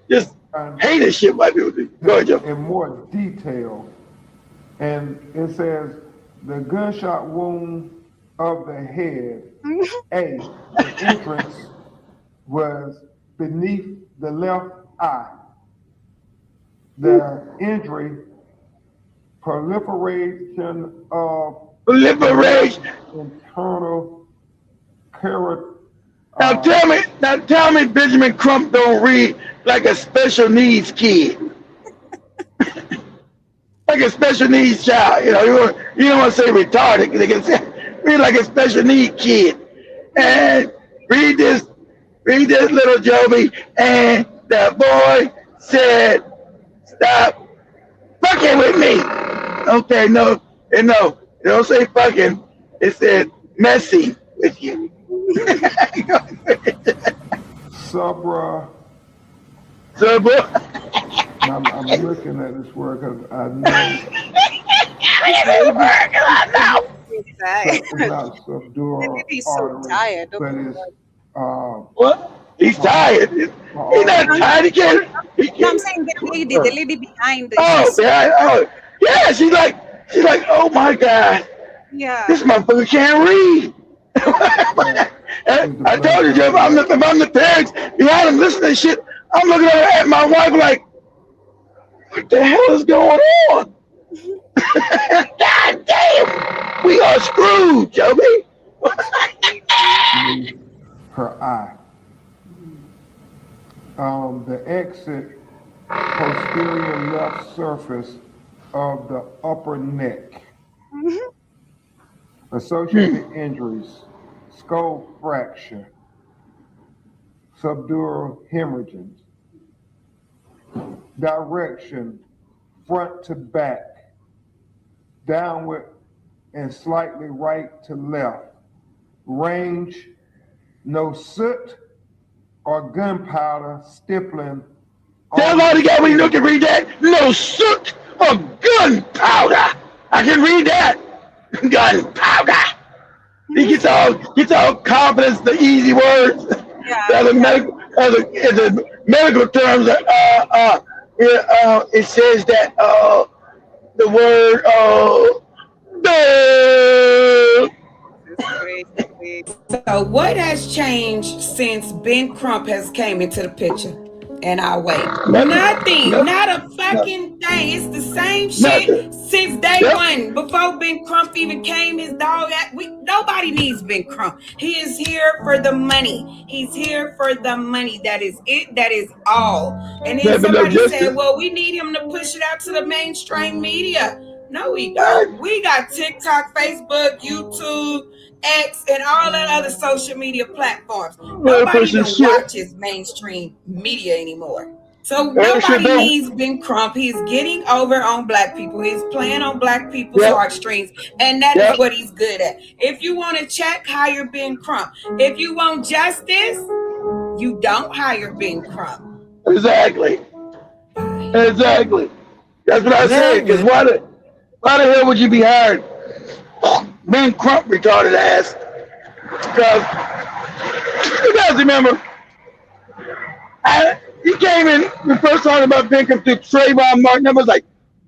Just heinous shit white people do. Go ahead, Joe. In more detail, and it says the gunshot wound of the head. A, the entrance was beneath the left eye. The injury, proliferation of internal carrot. Now tell me, Benjamin Crump don't read like a special needs kid, like a special needs child. You know, you don't want to say retarded. They can say read like a special needs kid, and read this little Joby. And the boy said, "Stop fucking with me." Okay, no, don't say fucking. It said messy with you. Subra. I'm looking at this word because I know. It's not subdural He's so tired. but it's what? He's tired. He's not tired. He can't. No, I'm saying the lady behind. Yeah. She's like, oh my God. Yeah. This motherfucker can't read. I told you, Jeff, if I'm the parents behind him listening to shit, I'm looking at my wife like, what the hell is going on? God damn, we are screwed, Joby. her eye. The exit posterior left surface of the upper neck. Associated injuries, skull fracture, subdural hemorrhaging. Direction, front to back, downward and slightly right to left. Range, no soot or gunpowder stippling. Tell all the guy when you can read that. No soot or gunpowder. I can read that. Gunpowder. He gets all confidence, the easy words. Yeah. The medical terms. It says that the word So what has changed since Ben Crump has came into the picture? And I'll wait. Nothing. Not a fucking thing. It's the same shit since day one. Before Ben Crump even came, his dog. Nobody needs Ben Crump. He is here for the money. He's here for the money. That is it. That is all. And then somebody said, well, we need him to push it out to the mainstream media. No, we don't. We got TikTok, Facebook, YouTube, X, and all that other social media platforms. Nobody even watches mainstream media anymore. So nobody needs Ben Crump. He's getting over on black people. He's playing on black people's heartstrings, and that is what he's good at. If you want to check, hire Ben Crump. If you want justice, you don't hire Ben Crump. Exactly. That's what I said. Because why the hell would you be hired? Ben Crump, retarded ass. Because you guys remember, he came in the first time about Ben Crump to Trayvon Martin. I was like,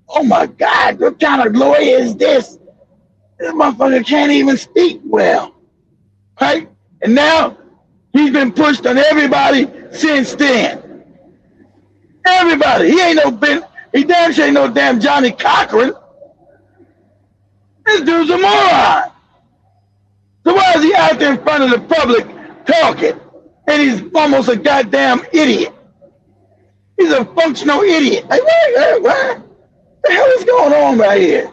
oh my God, what kind of lawyer is this? This motherfucker can't even speak well. Right? And now he's been pushed on everybody since then. Everybody. He damn sure ain't no damn Johnny Cochran. This dude's a moron. So why is he out there in front of the public talking? And he's almost a goddamn idiot. He's a functional idiot. Like, what the hell is going on right here?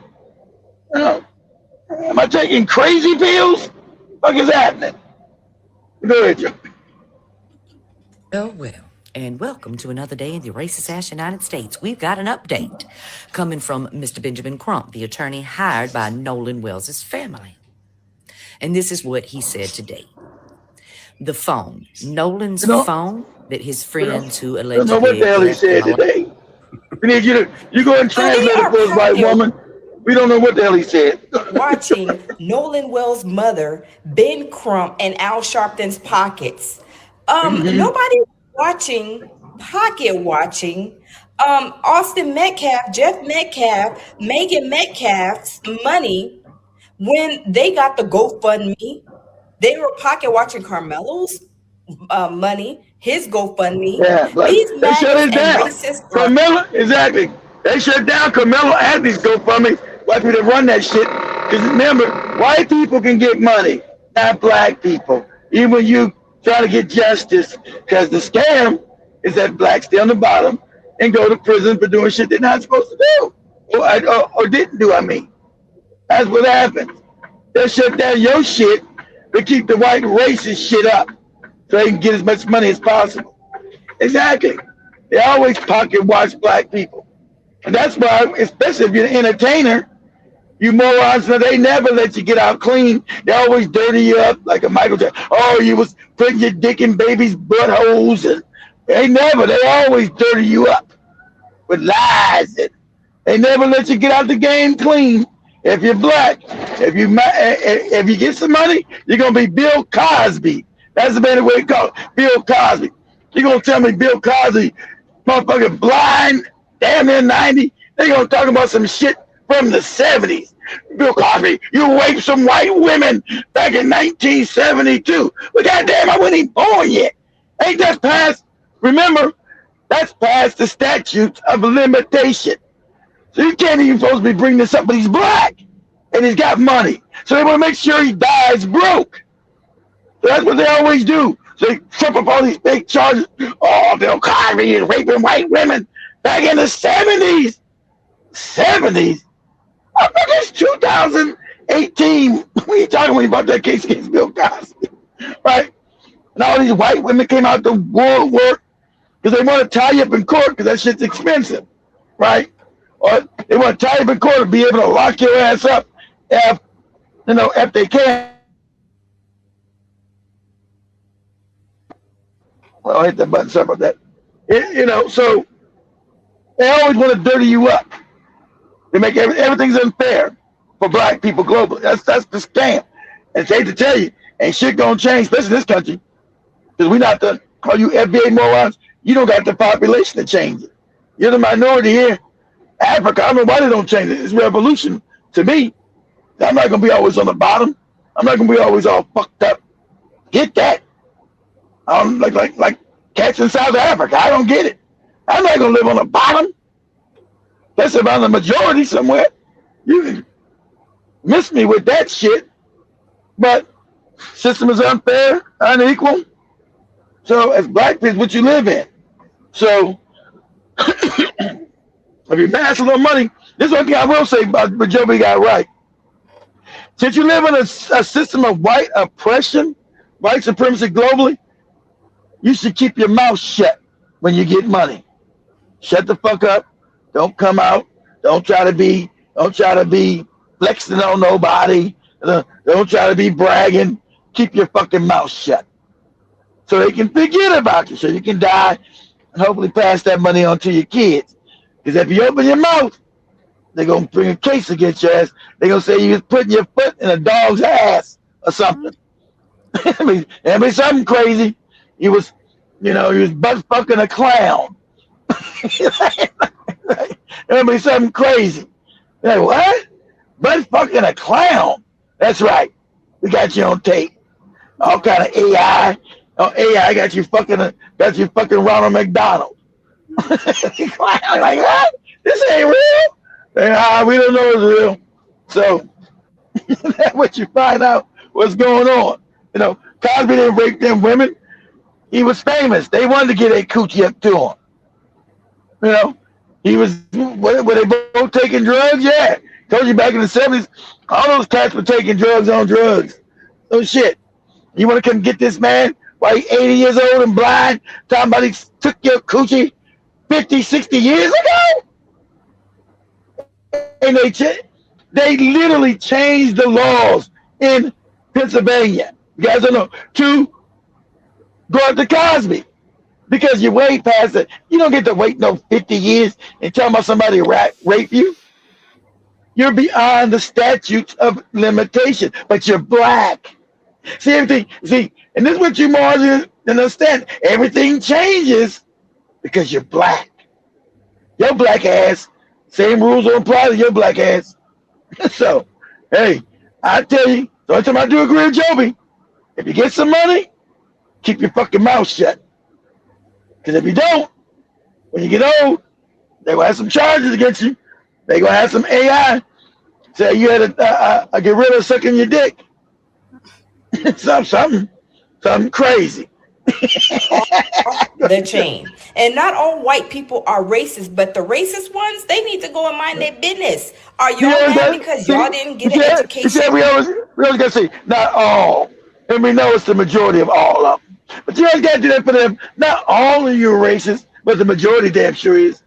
Am I taking crazy pills? What is happening? Go ahead, Joe. Well, and welcome to another day in the racist ass United States. We've got an update coming from Mr. Benjamin Crump, the attorney hired by Nolan Wells' family. And this is what he said today. The phone, Nolan's phone that his friends who allegedly... I don't know what the hell he said today. We need you go and translate it for us, white woman. We don't know what the hell he said. Watching Nolan Wells' mother, Ben Crump, and Al Sharpton's pockets. Nobody watching, pocket watching. Austin Metcalf, Jeff Metcalf, Megan Metcalf's money when they got the GoFundMe. They were pocket watching Carmelo's money, his GoFundMe. Yeah, but they shut it down. Carmelo, exactly. They shut down Carmelo and these GoFundMe. White people run that shit. Because remember, white people can get money, not black people. Even when you try to get justice, because the scam is that blacks stay on the bottom and go to prison for doing shit they're not supposed to do. Or didn't do, I mean. That's what happens. They shut down your shit to keep the white racist shit up so they can get as much money as possible. Exactly. They always pocket watch black people. And that's why, especially if you're an entertainer, you morons, they never let you get out clean. They always dirty you up like a Michael Jackson. Oh, you was putting your dick in babies' buttholes. And they always dirty you up with lies. And they never let you get out the game clean. If you're black, if you get some money, you're going to be Bill Cosby. That's the better way to call it, Bill Cosby. You're going to tell me Bill Cosby, motherfucker blind, damn near 90, they're going to talk about some shit from the 70s. Bill Cosby, you raped some white women back in 1972. But goddamn, I wasn't even born yet. Ain't that past? Remember, that's past the statutes of limitation. So you can't even supposed to be bringing this up, but he's black and he's got money. So they want to make sure he dies broke. So that's what they always do. So they trip up all these big charges. Oh, Bill Cosby is raping white women back in the 70s. 70s? I think it's 2018. What are you talking about that case against Bill Cosby? Right? And all these white women came out to work because they want to tie you up in court because that shit's expensive. Right? Or they want to tie you up in court to be able to lock your ass up if they can. Well, I'll hit that button. Sorry about that. So they always want to dirty you up. They make everything's unfair for black people globally. That's the scam. And I hate to tell you, ain't shit gonna change, especially in this country, because we not the call you FBA morons. You don't got the population to change it. You're the minority here. Africa, I don't know why they don't change it. It's revolution to me. I'm not gonna be always on the bottom. I'm not gonna be always all fucked up. Get that? I'm like cats in South Africa. I don't get it. I'm not gonna live on the bottom. That's about the majority somewhere. You can miss me with that shit. But system is unfair, unequal. So as black people, what you live in. So if you amass a little money, this is one thing I will say about what Joby got right. Since you live in a system of white oppression, white supremacy globally, you should keep your mouth shut when you get money. Shut the fuck up. Don't come out. Don't try to be flexing on nobody. Don't try to be bragging. Keep your fucking mouth shut. So they can forget about you. So you can die and hopefully pass that money on to your kids. Because if you open your mouth, they're going to bring a case against your ass. They're going to say you was putting your foot in a dog's ass or something. It'll be something crazy. You was butt fucking a clown. It'll be something crazy. You're like, what? Butt fucking a clown. That's right. We got you on tape. all kind of AI. Oh, AI got you fucking Ronald McDonald. Like what? This ain't real. We don't know it's real. So that's what you find out what's going on. You know, Cosby didn't rape them women. He was famous. They wanted to get a coochie up to him. You know, he was. Were they both taking drugs? Yeah. Told you back in the 70s, all those cats were taking drugs on drugs. Oh shit. You want to come get this man while he's 80 years old and blind, talking about he took your coochie 50, 60 years ago? And they literally changed the laws in Pennsylvania. You guys don't know, to go after Cosby. Because you're way past it. You don't get to wait no 50 years and tell about somebody rape you. You're beyond the statutes of limitation, but you're black. See, everything, and this is what you more understand. Everything changes because you're black. Your black ass, same rules don't apply to your black ass. So, hey, I tell you, the only time I do agree with Joby, if you get some money, keep your fucking mouth shut. Because if you don't, when you get old, they're going to have some charges against you. They're going to have some AI say you had a gorilla sucking your dick. something crazy. The chain. And not all white people are racist, but the racist ones, they need to go and mind their business. Are y'all mad because y'all didn't get an education? We always got to say, not all. And we know it's the majority of all of them. But you always got to do that for them. Not all of you are racist, but the majority damn sure is.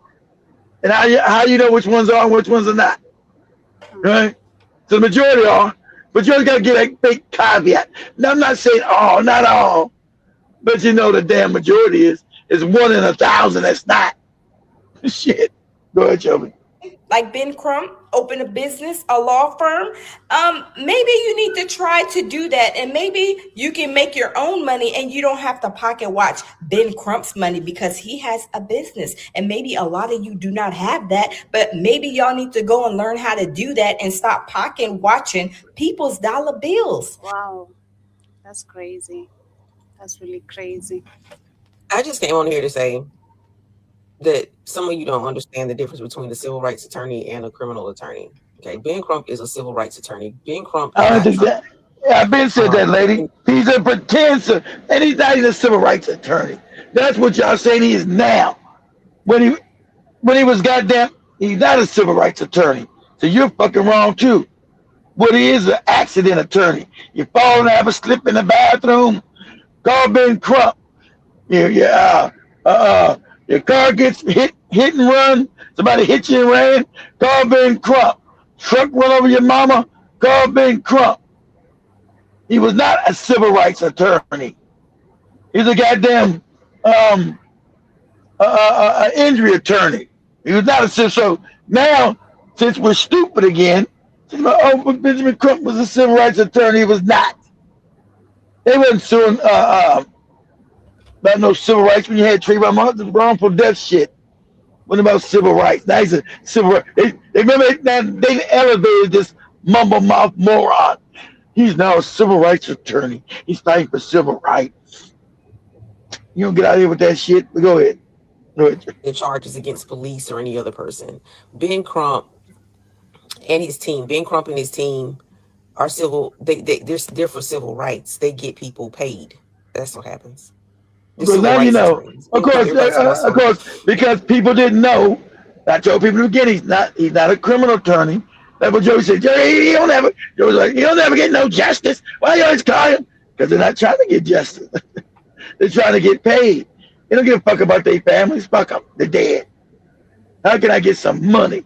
And how you know which ones are and which ones are not? Right? So the majority are, but you always got to get a big caveat. Now, I'm not saying all, not all, but you know the damn majority is 1 in 1,000 that's not. Shit. Go ahead, Joby. Like Ben Crump, open a business, a law firm. Maybe you need to try to do that, and maybe you can make your own money and you don't have to pocket watch Ben Crump's money because he has a business. And maybe a lot of you do not have that, but maybe y'all need to go and learn how to do that and stop pocket watching people's dollar bills. Wow, that's crazy. That's really crazy. I just came on here to say that some of you don't understand the difference between a civil rights attorney and a criminal attorney. Okay, Ben Crump is a civil rights attorney. Ben Crump. I've been said that, lady. He's a pretender, and he's not even a civil rights attorney. That's what y'all saying he is now. When he was goddamn, he's not a civil rights attorney. So you're fucking wrong too. What he is an accident attorney. You fall and have a slip in the bathroom, call Ben Crump. Your car gets hit and run. Somebody hit you and ran. Call Ben Crump. Truck run over your mama. Call Ben Crump. He was not a civil rights attorney. He's a goddamn injury attorney. He was not a civil. So now, since we're stupid again, Benjamin Crump was a civil rights attorney. He was not. They wasn't suing about no civil rights when you had Trayvon Martin, wrongful death shit. What about civil rights? Now he's a civil rights. They remember now they elevated this mumble mouth moron. He's now a civil rights attorney. He's fighting for civil rights. You don't get out of here with that shit. But go ahead. The charges against police or any other person. Ben Crump and his team. Ben Crump and his team are civil. They're for civil rights. They get people paid. That's what happens. Because now you know, of course, because people didn't know. I told people in the beginning, he's not a criminal attorney. That's what Joey said. Joey's like, he'll never get no justice. Why you always call him? Because they're not trying to get justice. They're trying to get paid. They don't give a fuck about their families. Fuck them. They're dead. How can I get some money?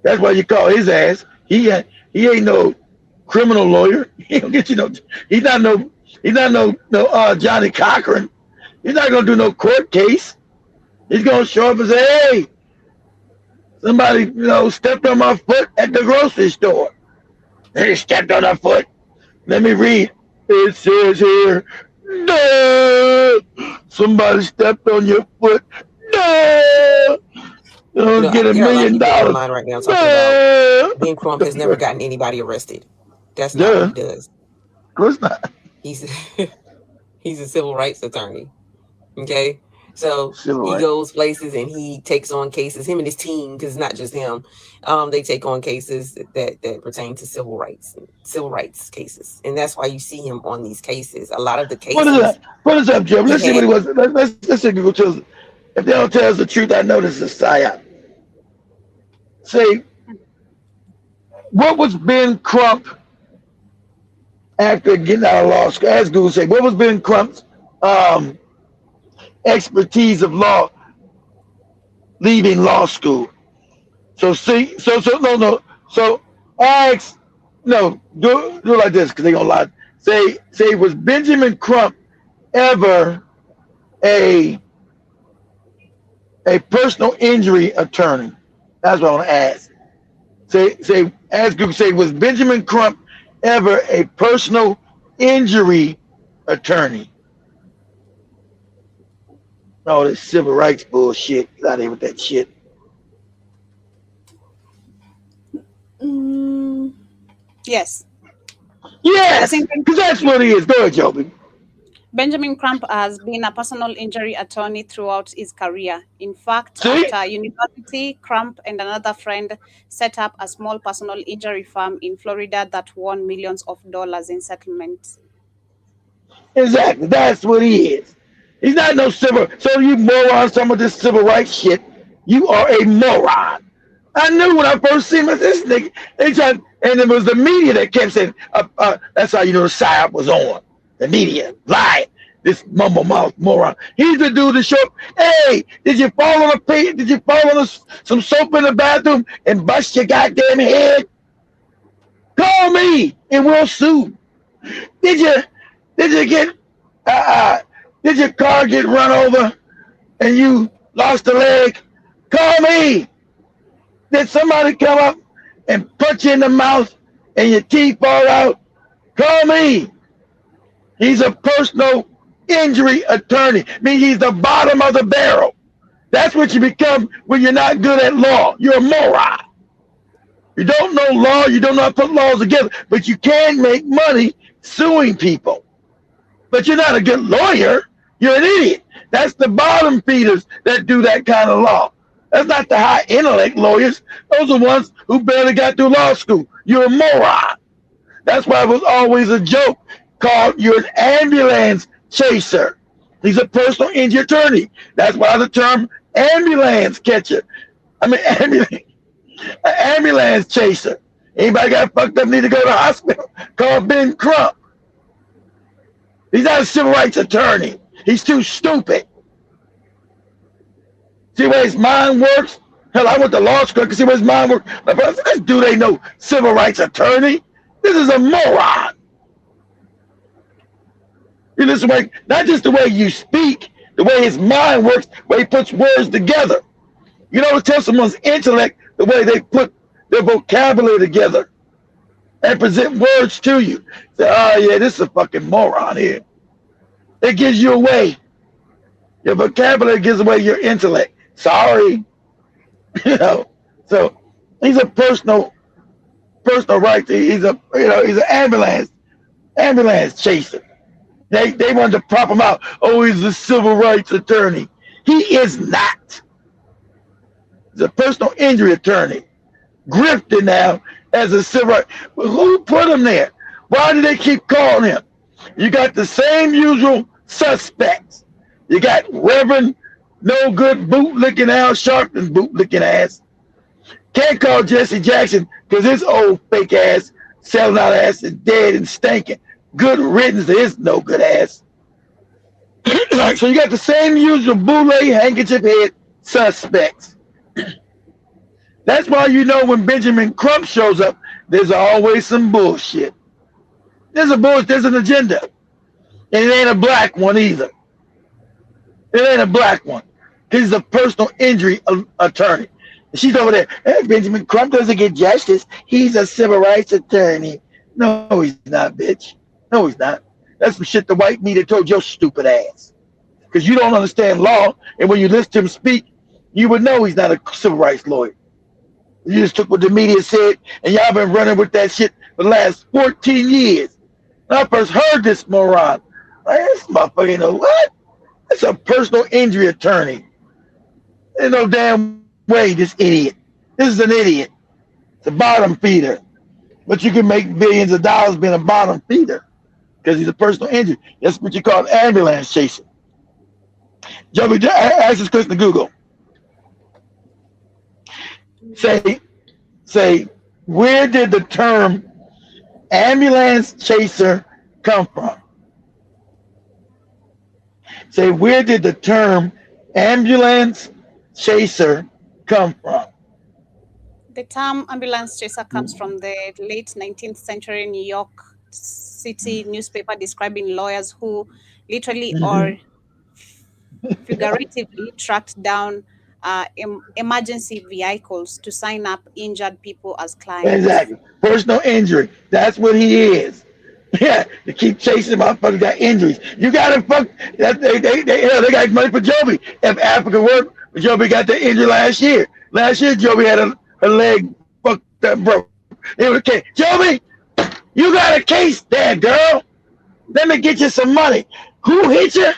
That's why you call his ass. He ain't no criminal lawyer. He don't get you no. He's not no Johnny Cochran. He's not gonna do no court case. He's gonna show up and say, "Hey, somebody, stepped on my foot at the grocery store. They stepped on my foot. Let me read. It says here, no, somebody stepped on your foot. No, you'll get $1 million. Online right now talking about Ben Crump has never gotten anybody arrested. That's not what he does. Of course not. He's he's a civil rights attorney. Okay. So Civil he rights. goes places and he takes on cases, him and his team, because it's not just him. They take on cases that pertain to civil rights cases. And that's why you see him on these cases. A lot of the cases. What is up, Joe? Let's see what he was. Let's see Google tells. If they don't tell us the truth, I know this is Psyop. Say, what was Ben Crump after getting out of law school? As Google say, what was Ben Crump's expertise of law leaving law school? So see, So ask, no, do it like this because they gonna lie. Say, was Benjamin Crump ever a personal injury attorney? That's what I want to ask. Say, ask Google. Say, was Benjamin Crump ever a personal injury attorney? Oh, this civil rights bullshit. Get out of here with that shit. Yes. Yes, because that's what he is. Go ahead, Joby. Benjamin Crump has been a personal injury attorney throughout his career. In fact, after university, Crump and another friend set up a small personal injury firm in Florida that won millions of dollars in settlements. Exactly. That's what he is. He's not no civil. So you morons, some of this civil rights shit, you are a moron. I knew when I first seen this nigga. And it was the media that kept saying, that's how you know the Psyop was on. The media lying. This mumble mouth moron. He's the dude that showed, hey, did you fall on a page? Did you fall on some soap in the bathroom and bust your goddamn head? Call me and we'll sue. Did you get did your car get run over and you lost a leg? Call me. Did somebody come up and punch you in the mouth and your teeth fall out? Call me. He's a personal injury attorney. I mean, he's the bottom of the barrel. That's what you become when you're not good at law. You're a moron. You don't know law. You don't know how to put laws together. But you can make money suing people. But you're not a good lawyer. You're an idiot. That's the bottom feeders that do that kind of law. That's not the high intellect lawyers. Those are ones who barely got through law school. You're a moron. That's why it was always a joke called you're an ambulance chaser. He's a personal injury attorney. That's why the term ambulance catcher. I mean, ambulance chaser. Anybody got fucked up need to go to the hospital? Call Ben Crump. He's not a civil rights attorney. He's too stupid. See where his mind works? Hell, I went to law school to see where his mind works. This dude ain't no civil rights attorney. This is a moron. You listen, not just the way you speak, the way his mind works, the way he puts words together. You know, to tell someone's intellect the way they put their vocabulary together and present words to you. Say, oh yeah, this is a fucking moron here. It gives you away. Your vocabulary gives away your intellect. Sorry. You know, so he's a personal right. He's an ambulance chaser. They wanted to prop him out. Oh, he's a civil rights attorney. He is not. He's a personal injury attorney. Grifted now as a civil rights. Who put him there? Why do they keep calling him? You got the same usual suspects. You got Reverend no good bootlicking Al Sharpton's bootlicking ass. Can't call Jesse Jackson because his old fake ass selling out ass is dead and stinking. Good riddance to his no good ass. So you got the same usual bootleg handkerchief head suspects. That's why you know when Benjamin Crump shows up, there's always some bullshit. There's an agenda. And it ain't a black one either. It ain't a black one. He's a personal injury attorney. And she's over there. Hey, Benjamin Crump doesn't get justice. He's a civil rights attorney. No, he's not, bitch. No, he's not. That's some shit the white media told your stupid ass. Because you don't understand law, and when you listen to him speak, you would know he's not a civil rights lawyer. You just took what the media said, and y'all been running with that shit for the last 14 years. When I first heard this moron, like, this motherfucker, you know what? It's a personal injury attorney. There's no damn way, this idiot. This is an idiot. It's a bottom feeder. But you can make billions of dollars being a bottom feeder because he's a personal injury. That's what you call an ambulance chaser. Joby, ask this question to Google. Say, where did the term ambulance chaser come from? Say, where did the term ambulance chaser come from? The term ambulance chaser comes from the late 19th century New York City newspaper describing lawyers who literally or figuratively tracked down emergency vehicles to sign up injured people as clients. Exactly. Personal injury. That's what he is. Yeah, to keep chasing motherfuckers got injuries. You gotta fuck that they got money for Joby. If Africa worked, Joby got the injury last year. Last year Joby had a leg fucked up broke. It was okay. Joby, you got a case there, girl. Let me get you some money. Who hit you?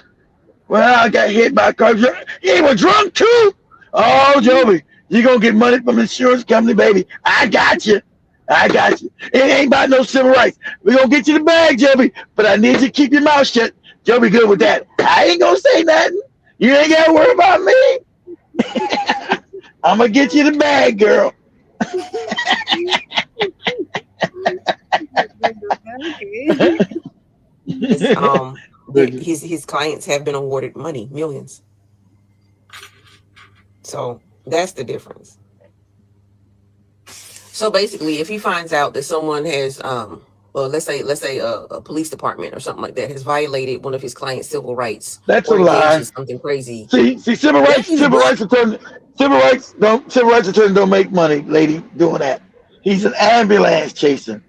Well, I got hit by a car. You were drunk too? Oh, Joby, you gonna get money from the insurance company, baby. I got you. I got you. It ain't about no civil rights. We're gonna get you the bag, Joby, but I need you to keep your mouth shut. Joby good with that. I ain't gonna say nothing. You ain't gotta worry about me. I'm gonna get you the bag, girl. His clients have been awarded money, millions. So that's the difference. So basically, if he finds out that someone has, well, let's say a police department or something like that has violated one of his client's civil rights, that's a lie. Something crazy. See, civil rights attorneys don't make money, lady, doing that. He's an ambulance chaser,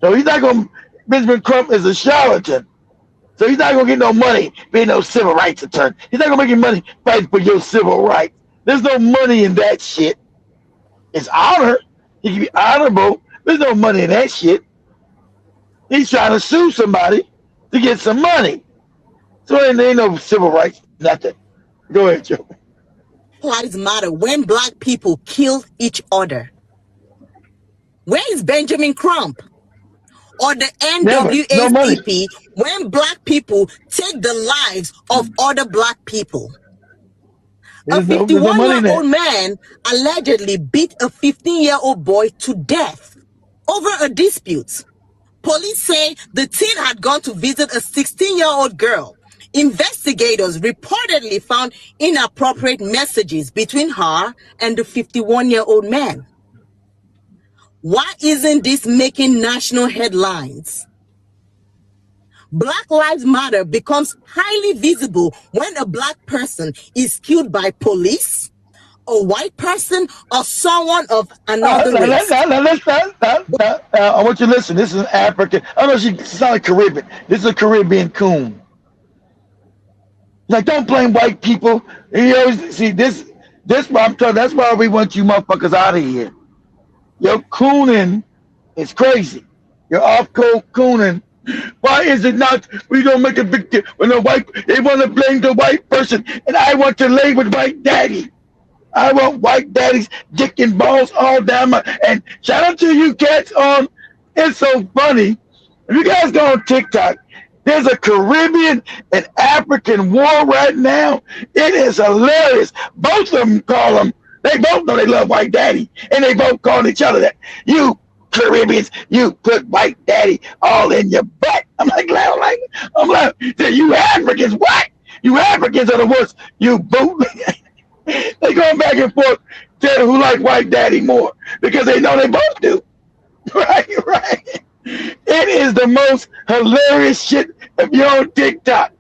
so he's not gonna. Benjamin Crump is a charlatan, so he's not gonna get no money being no civil rights attorney. He's not gonna make any money fighting for your civil rights. There's no money in that shit. It's honor. He can be honorable. There's no money in that shit. He's trying to sue somebody to get some money. So there ain't no civil rights, nothing. Go ahead, Joe. Lives matter when black people kill each other. Where is Benjamin Crump? Or the NAACP when black people take the lives of other black people? A 51-year-old man allegedly beat a 15-year-old boy to death over a dispute. Police say the teen had gone to visit a 16-year-old girl. Investigators reportedly found inappropriate messages between her and the 51-year-old man. Why isn't this making national headlines? Black Lives Matter becomes highly visible when a black person is killed by police, a white person, or someone of another race. I want you to listen. This is an African. I know she sounds like Caribbean. This is a Caribbean coon. Like, don't blame white people. You always see this. This why I'm telling. That's why we want you motherfuckers out of here. Your cooning is crazy. You're off-code cooning. Why is it not? We don't make a big deal when the white. They want to blame the white person, and I want to lay with white daddy. I want white daddy's dick and balls all down my. And shout out to you cats on. It's so funny. If you guys go on TikTok, there's a Caribbean and African war right now. It is hilarious. Both of them call them. They both know they love white daddy, and they both call each other that. You Caribbeans, you put white daddy all in your butt. I'm like, you Africans, what? You Africans are the worst. You bootleg. They going back and forth, telling who like white daddy more because they know they both do. Right. It is the most hilarious shit if you're on TikTok.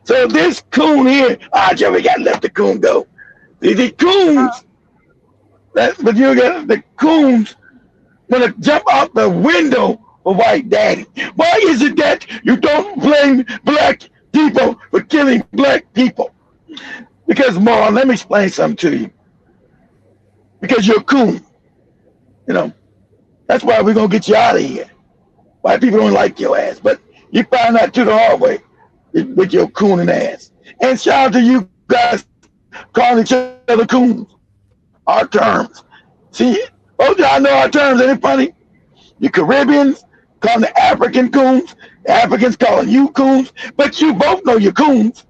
So this coon here, Joey got to let the coon go. The coons, but you got the coons want to jump out the window for white daddy. Why is it that you don't blame black people for killing black people? Because, Marlon, let me explain something to you. Because you're a coon. You know, that's why we're going to get you out of here. White people don't like your ass. But You find out to the hard way with your cooning ass. And shout out to you guys calling each other coons. Our terms. See, both y'all know our terms. Ain't it funny? You Caribbeans calling the African coons. The Africans calling you coons. But you both know you're coons.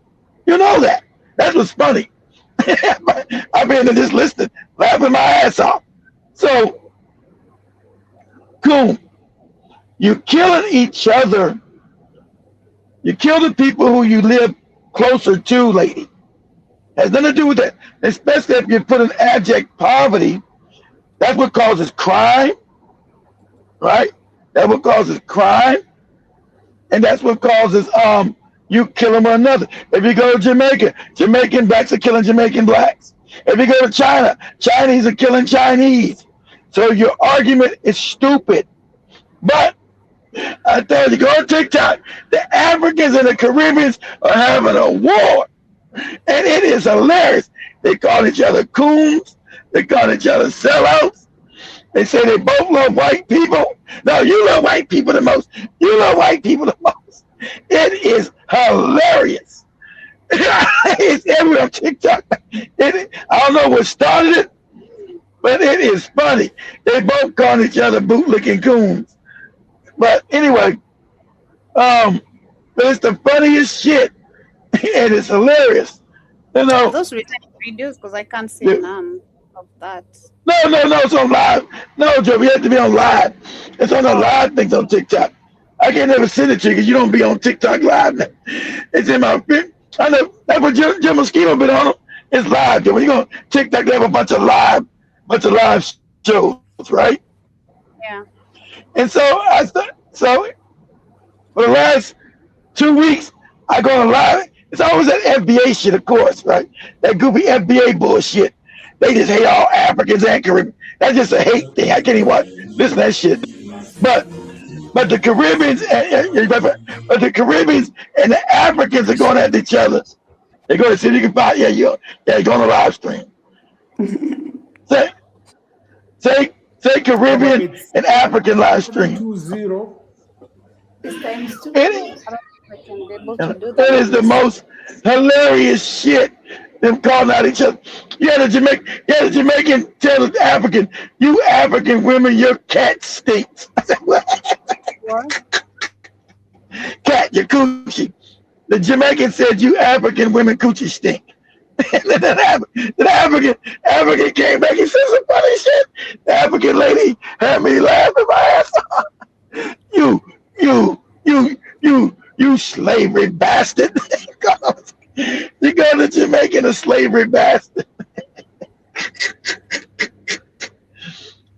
You know that. That's what's funny. I've been in this listing laughing my ass off. So, coon, you're killing each other. You kill the people who you live closer to, lady. Has nothing to do with that. Especially if you put in abject poverty, that's what causes crime, right? That's what causes crime, and that's what causes you killing one another. If you go to Jamaica, Jamaican blacks are killing Jamaican blacks. If you go to China, Chinese are killing Chinese. So your argument is stupid. But I tell you, go on TikTok, the Africans and the Caribbeans are having a war. And it is hilarious. They call each other coons. They call each other sellouts. They say they both love white people. No, you love white people the most. You love white people the most. It is hilarious. It's everywhere on TikTok. I don't know what started it, but it is funny. They both call each other bootlicking coons. But anyway, but it's the funniest shit. And it's hilarious. You know. Those videos, because I can't see none of that. No, it's on live. No, Joe, you have to be on live. It's on the live things on TikTok. I can't never send it to you because you don't be on TikTok live. It's in my I know that's what Jim Mosquito been on. It's live, Joe. When you go on TikTok, they have a bunch of live shows, right? Yeah. And so for the last 2 weeks, I go on live. It's always that FBA shit, of course, right? That goofy FBA bullshit. They just hate all Africans and Caribbeans. That's just a hate thing. I can't even watch this and that shit. But the Caribbeans and the Africans are going at each other. They're going to see if you can find. You're going to live stream. say Caribbean and African live stream. 2-0. That is the most hilarious shit. Them calling out each other. The Jamaican tell the African, you African women, your cat stinks. I said, what? Cat, your coochie. The Jamaican said, you African women coochie stink. And then the African came back and said some funny shit. The African lady had me laughing my ass off. You slavery bastard. You call the Jamaican a slavery bastard.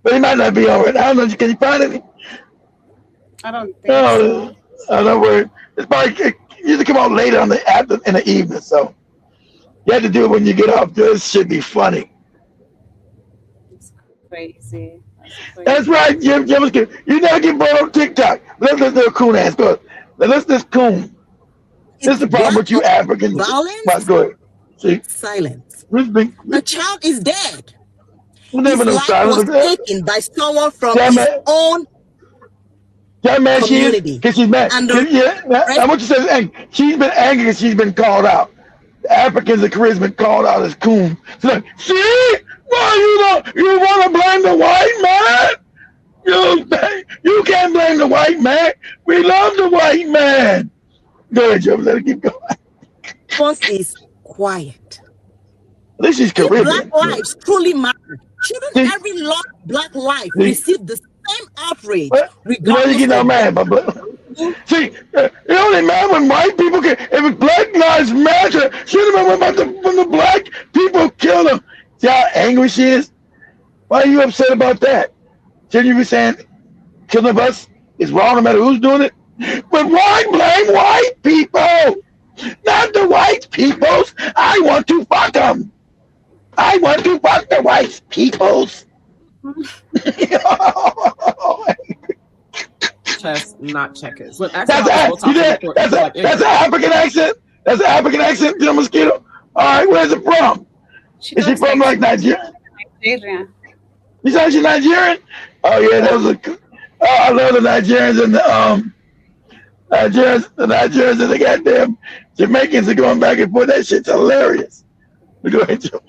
But he might not be all right. I don't know. Can you find any? I don't think so. I don't worry. It's probably it usually come out later in the evening, so you have to do it when you get off. This should be funny. It's crazy. That's right, Jim. You never get brought on TikTok. Let's listen to a coon ass. Go ahead. Let's this coon. This is the problem with you Africans. Violence. Go ahead. See? Silence. The child is dead. His life was taken by someone from his own community. Because she's mad. I want you to say, she's been angry because she's been called out. The Africans and Caribbeans been called out as coon. She's like, see? Why you want to blame the white man? You can't blame the white man. We love the white man. Go ahead, Joe. Let it keep going. First is quiet. This is Caribbean. If black lives truly matter, shouldn't every lost black life receive the same outrage? Regardless you get no mad, but see, it only matters when white people can. If Black Lives Matter, should have been about when the black people kill them. See how angry she is? Why are you upset about that? Shouldn't you be saying killing us is wrong no matter who's doing it? But why blame white people? Not the white peoples. I want to fuck them. I want to fuck the white peoples. Chess, not checkers. But that's an African accent. That's an African accent, Jim Mosquito. All right, where's it from? Is she from like Nigeria? Nigeria. You said she's Nigerian? Oh yeah, I love the Nigerians and The Nigerians and the goddamn Jamaicans are going back and forth. That shit's hilarious. Go ahead, Joe.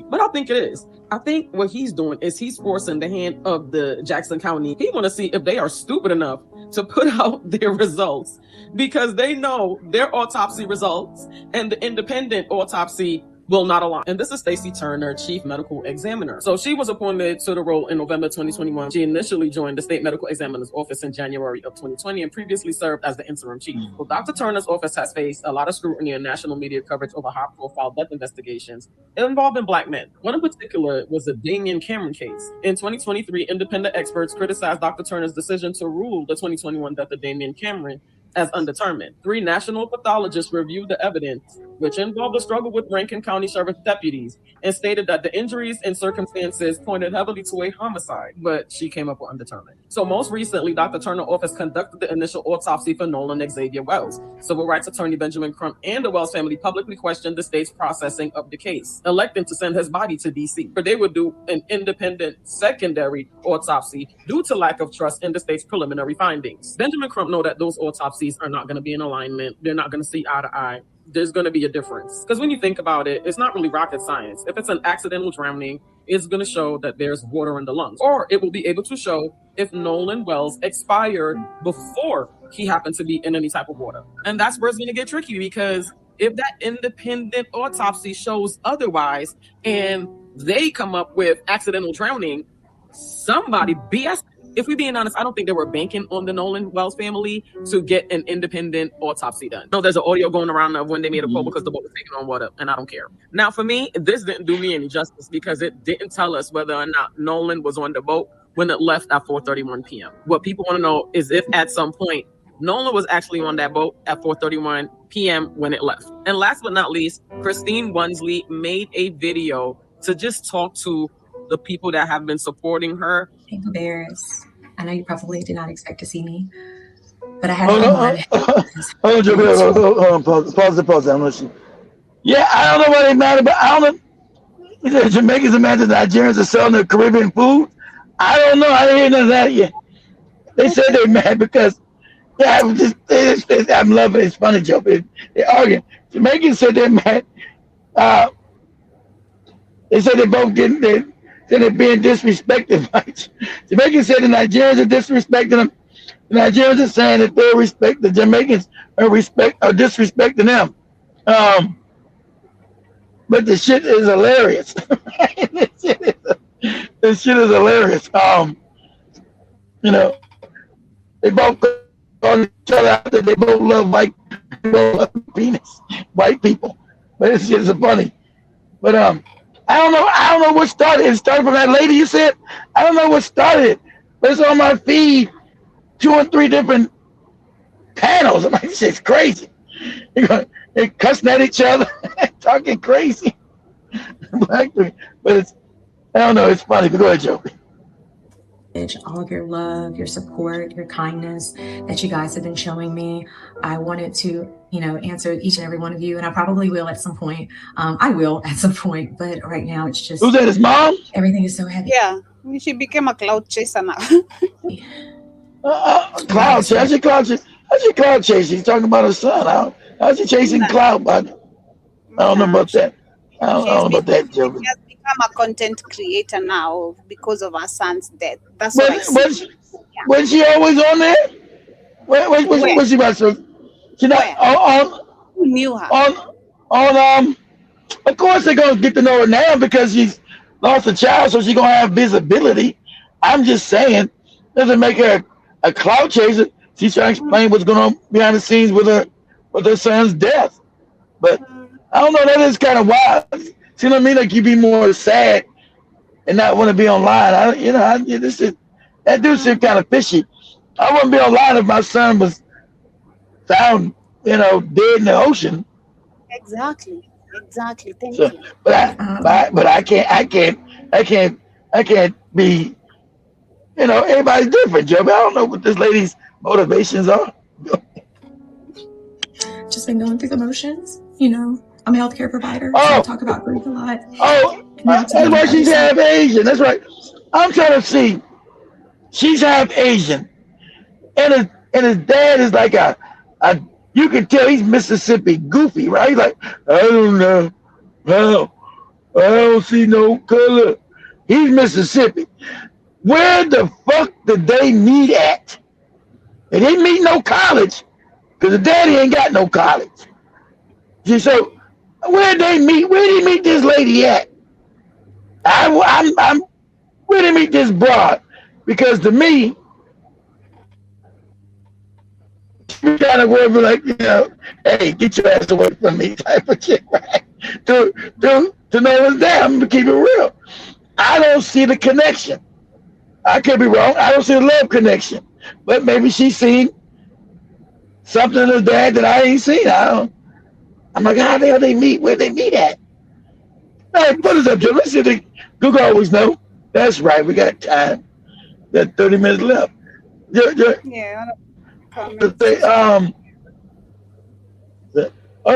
But I think it is. I think what he's doing is he's forcing the hand of the Jackson County. He want to see if they are stupid enough to put out their results, because they know their autopsy results and the independent autopsy will not align. And this is Stacey Turner, Chief Medical Examiner. So she was appointed to the role in November 2021. She initially joined the State Medical Examiner's office in January of 2020 and previously served as the interim chief. Well, Dr. Turner's office has faced a lot of scrutiny and national media coverage over high-profile death investigations involving Black men. One in particular was the Damian Cameron case. In 2023, independent experts criticized Dr. Turner's decision to rule the 2021 death of Damian Cameron as undetermined. 3 national pathologists reviewed the evidence, which involved a struggle with Rankin County Sheriff deputies, and stated that the injuries and circumstances pointed heavily to a homicide, but she came up with undetermined. So most recently, Dr. Turner's office conducted the initial autopsy for Nolan Xavier Wells. Civil rights attorney Benjamin Crump and the Wells family publicly questioned the state's processing of the case, electing to send his body to D.C., where they would do an independent secondary autopsy due to lack of trust in the state's preliminary findings. Benjamin Crump know that those autopsies are not going to be in alignment. They're not going to see eye to eye. There's going to be a difference. Because when you think about it, it's not really rocket science. If it's an accidental drowning, it's going to show that there's water in the lungs. Or it will be able to show if Nolan Wells expired before he happened to be in any type of water. And that's where it's going to get tricky, because if that independent autopsy shows otherwise and they come up with accidental drowning, somebody BS. If we're being honest, I don't think they were banking on the Nolan Wells family to get an independent autopsy done. No, there's an audio going around of when they made a call because the boat was taking on water, and I don't care. Now, for me, this didn't do me any justice because it didn't tell us whether or not Nolan was on the boat when it left at 4:31 p.m. What people want to know is if at some point Nolan was actually on that boat at 4:31 p.m. when it left. And last but not least, Christine Wunsley made a video to just talk to the people that have been supporting her. Thank Bears. I know you probably did not expect to see me, but I had to come on. Hold on, pause. I'm listening. Yeah, I don't know why they mad about. I don't know. Jamaicans are mad that Nigerians are selling their Caribbean food. I don't know. I didn't hear none of that yet. They said they're mad because I'm loving it. It's funny joke. They're arguing. Jamaicans said they're mad. They said they're both getting they're being disrespected. Right? Jamaicans said the Nigerians are disrespecting them. The Nigerians are saying that they respect the Jamaicans are disrespecting them. But the shit is hilarious. This shit is hilarious. You know, they both call each other out that they both love white penis, white people. But it's just funny. But I don't know what started. It started from that lady you said. I don't know what started. But it's on my feed, 2 and 3 different panels. I'm like, this shit's crazy. They're cussing at each other, talking crazy. But it's, I don't know, it's funny. But go ahead, Joe. All of your love, your support, your kindness that you guys have been showing me. I wanted to, answer each and every one of you, and I probably will at some point. I will at some point, but right now it's just. Who's that? His mom? Everything is so heavy. Yeah, she became a cloud chaser now. Cloud chaser? How's she cloud chasing? He's talking about her son. How's she chasing cloud? I don't know about that. I don't know about that, Joe. She has become a content creator now because of her son's death. That's what I see. Was she always on there? Was she about to? She not Who knew her? Of course they're gonna get to know her now because she's lost a child, so she's gonna have visibility. I'm just saying, doesn't make her a cloud chaser. She's trying to explain what's going on behind the scenes with her son's death. But I don't know, that is kind of wild. See what I mean? Like you be more sad and not want to be online. That dude seemed kind of fishy. I wouldn't be online if my son was found, dead in the ocean. Exactly. Thank you. But I can't be. Everybody's different, Joe. But I don't know what this lady's motivations are. Just been going through the motions. I'm a healthcare provider. So I talk about grief a lot. That's why she's half Asian. That's right. I'm trying to see. She's half Asian. And and his dad is like a you can tell he's Mississippi goofy, right? He's like, I don't know. Well, I don't see no color. He's Mississippi. Where the fuck did they meet at? They didn't meet no college because the daddy ain't got no college. See, so where did they meet? Where did he meet this lady at? I'm where did he meet this broad? Because to me, she kind of word like, you know, hey, get your ass away from me type of shit, right? To know what's there, I'm gonna keep it real. I don't see the connection. I could be wrong. I don't see the love connection. But maybe she's seen something in her dad that I ain't seen. I'm like, how the hell they meet? Where they meet at? Hey, put us up, Joe. Let's see the Google always know. That's right. We got time. Got 30 minutes left. Yeah. How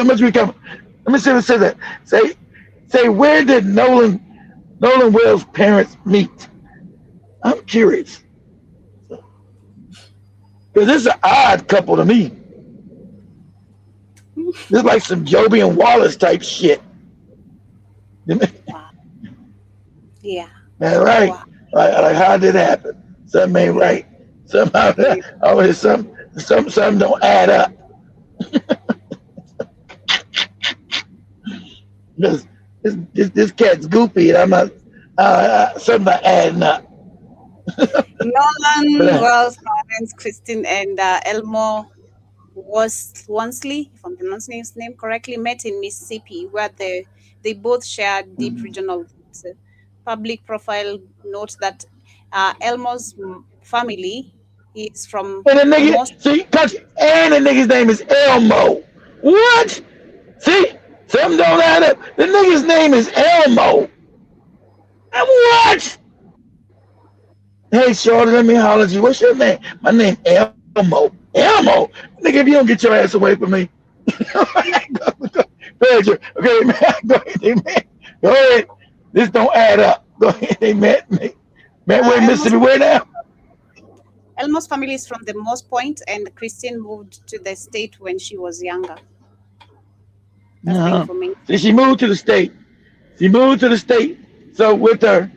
much we come? Let me see what it says that. Say where did Nolan Wells' parents meet? I'm curious. Because this is an odd couple to me. This is like some Joby and Wallace type shit. Yeah. Man, right. Wow. Like how did it happen? Something ain't right. Somehow always something don't add up. This cat's goofy and I'm not something not adding up. Nolan Wells' parents, Christine and Elmo Wansley, if I'm pronouncing his name correctly, met in Mississippi, where they both shared deep regional roots. Public profile notes that Elmo's family is from and the nigga's name is Elmo. What? See? Something don't add up. The nigga's name is Elmo. And what? Hey, shorty, let me holler at you. What's your name? My name Elmo. Elmo? Nigga, if you don't get your ass away from me. Go ahead, okay, man. Go ahead, man. Go ahead. This don't add up. Go ahead. They met me. Where Mississippi? Where now? Elmo's family is from the Moss Point, and Christine moved to the state when she was younger. That's the information. See, she moved to the state. So with her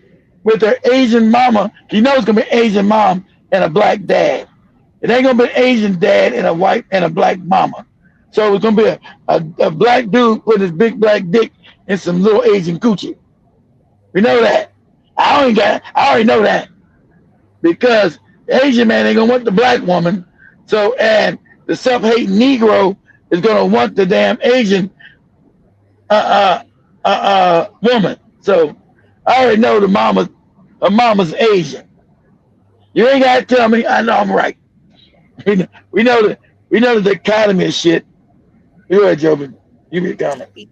Asian mama, you know it's gonna be Asian mom and a black dad. It ain't gonna be an Asian dad and a white and a black mama. So it's gonna be a black dude with his big black dick and some little Asian coochie. We know that. I already know that. Because the Asian man ain't gonna want the black woman. So and the self-hating Negro is gonna want the damn Asian woman. So I already know her mama's Asian. You ain't gotta tell me. I know I'm right. We know the dichotomy of shit. Go ahead, Jobin. You be a comment. Yeah.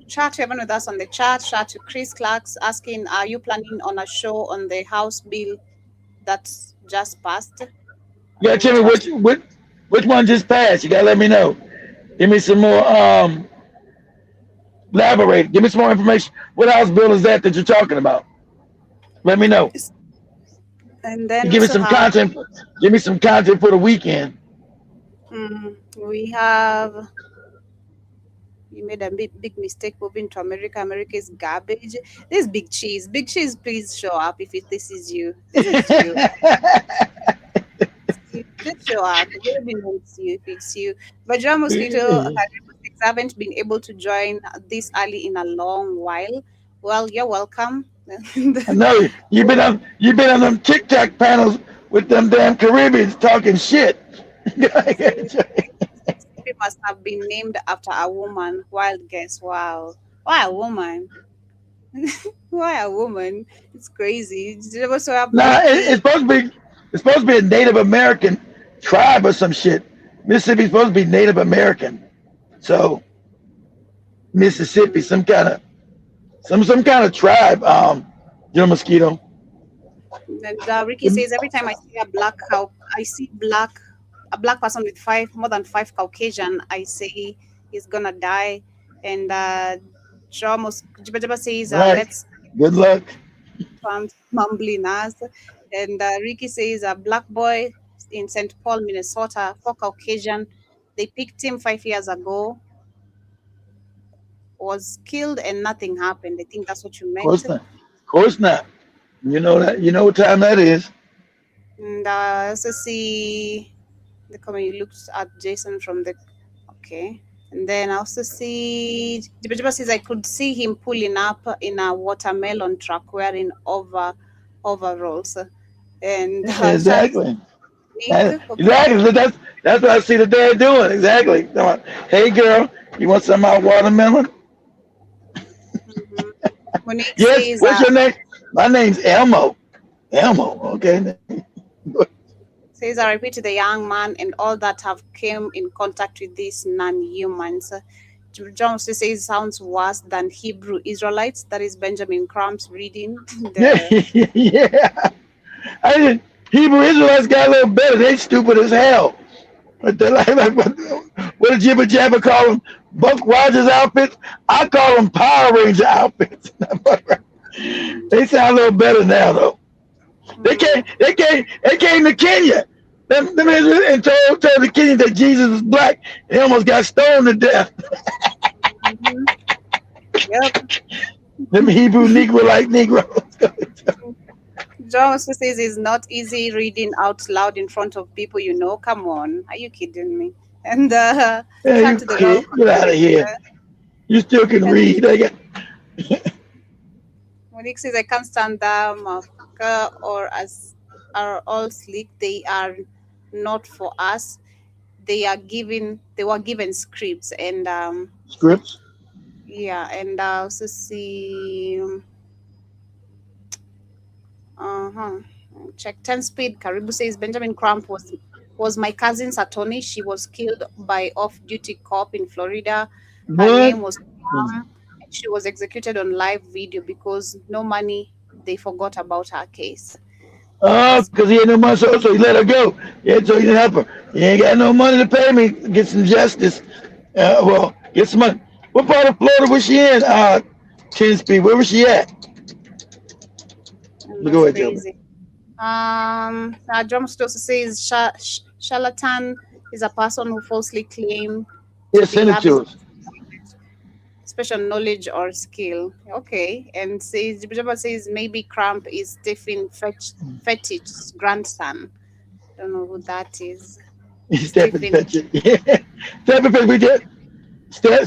Chat, everyone with us on the chat. Chat to Chris Clark's asking, are you planning on a show on the House bill that's just passed? You gotta tell me which one just passed. You gotta let me know. Give me some more elaborate. Give me some more information. What House bill is that you're talking about? Let me know. And then give me some content. Give me some content for the weekend. We have. You made a big mistake moving to America. America is garbage. This is Big Cheese. Big Cheese, please show up if this is you. This is you. Just show up. Nobody knows you if it's you. But John Mosquito haven't been able to join this early in a long while. Well, you're welcome. I know you've been on them TikTok panels with them damn Caribbeans talking shit. It must have been named after a woman. Wild guess. Wow. Why a woman? Why a woman? It's crazy. It's supposed to be a Native American tribe or some shit. Mississippi's supposed to be Native American. So Mississippi, some kind of tribe, Mosquito. And Ricky says every time I see a black person with more than five Caucasian, I say he's gonna die. And Jabba says let's good luck. Mumbling us. And Ricky says a black boy in St. Paul, Minnesota, 4 Caucasian. They picked him 5 years ago. Was killed and nothing happened. I think that's what you Of meant. course not. Of course not. You know that. You know what time that is. And I also see the comment. Looks at Jason from the okay. And then I also see Jiba says I could see him pulling up in a watermelon truck wearing overalls. And Exactly. Nick, Exactly. That's what I see the dad doing. Exactly. Hey girl, you want some of my watermelon? Monique Yes. says, What's your name? My name's Elmo. Elmo. Okay. Says I repeat to the young man and all that have came in contact with these non-humans. John says sounds worse than Hebrew Israelites. That is Benjamin Crump's reading. Yeah. Hebrew Israelites got a little better. They stupid as hell. But they're like what did Jibba Jabba call them? Buck Rogers outfits? I call them Power Ranger outfits. They sound a little better now though. They came to Kenya. Them and told the Kenyans that Jesus was black. They almost got stoned to death. Yep. Them Hebrew Negro-like Negroes. John also says it's not easy reading out loud in front of people you know. Come on, are you kidding me? And Yeah, you kid. Get out of here. You still can read. Monique says I can't stand them or as are all slick. They are not for us. They were given scripts and Scripts? Yeah, and I also see check 10 speed. Karibu says Benjamin Crump was my cousin's attorney. She was killed by off-duty cop in Florida. Her name was Pam. She was executed on live video because no money. They forgot about her case. Oh, because he had no money, so he let her go. Yeah, so he didn't help her. He ain't got no money to pay me. Get some justice. Well, get some money. What part of Florida was she in? 10 speed. Where was she at? Go ahead, crazy. Drum also says charlatan is a person who falsely claims send it to us. Special knowledge or skill. Okay. And says Jibba says maybe Crump is Stephen Fetch's grandson. Don't know who that is. Stephen Fetchit. Yeah. Stephen Fetchit. We did.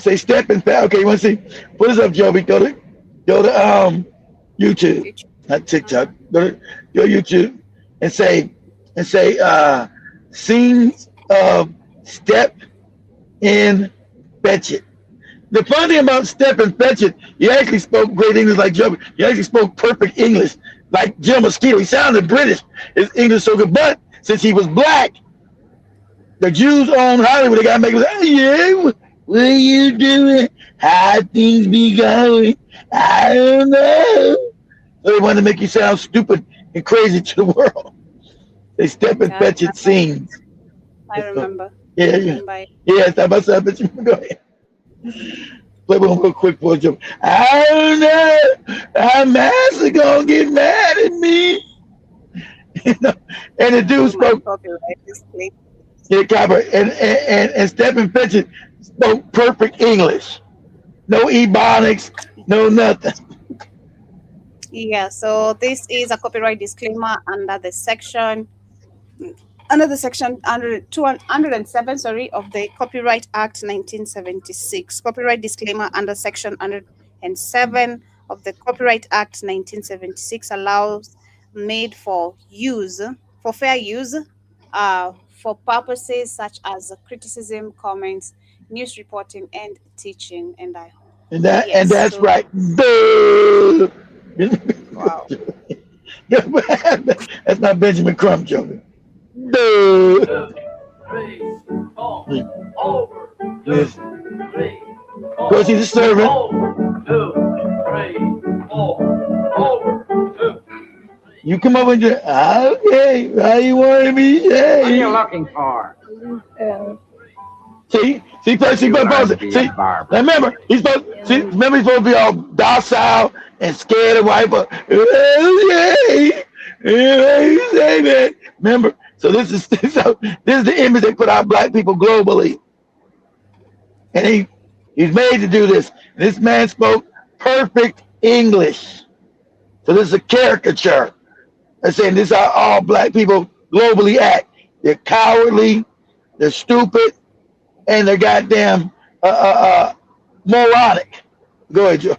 Say Stephen Fetchit. Okay, you want to see? Put this up, Joby. Go to YouTube. Not TikTok. Go to YouTube and say scenes of Step in Fetchit. The funny thing about Stephen Fetchit, he actually spoke great English like Joe. He actually spoke perfect English like Jim Mosquito. He sounded British. His English so good. But since he was black, the Jews own Hollywood. They got to make it like, yeah, what are you doing? How things be going? I don't know. So they wanted to make you sound stupid and crazy to the world. They Stephen Fetchit scenes. I remember. Yeah. Yeah, I must have bet you. Go ahead. Play one real quick for you. I don't know. Our master gonna get mad at me. And the dude spoke. Yeah, Copper. And Stephen Fetchit spoke perfect English. No ebonics, no nothing. Yeah, so this is a copyright disclaimer under the section 207, of the Copyright Act 1976. Copyright disclaimer under section 107 of the Copyright Act 1976 allows made for fair use, for purposes such as criticism, comments, news reporting, and teaching. And that's right. Boo! Wow. That's not Benjamin Crump joking. Boo! Yes. Of course, he's a servant. 1, 2, 3, 4, over. You come up and just, okay, how you want to be saved? What are you looking for? See, first he's supposed to see. Remember, he's supposed to be all docile and scared of wife. Okay, say that. Remember, So this is the image they put out black people globally, and he's made to do this. This man spoke perfect English, so this is a caricature. They're saying this is how all black people globally act. They're cowardly, they're stupid, and they're goddamn moronic. Go ahead, Joe.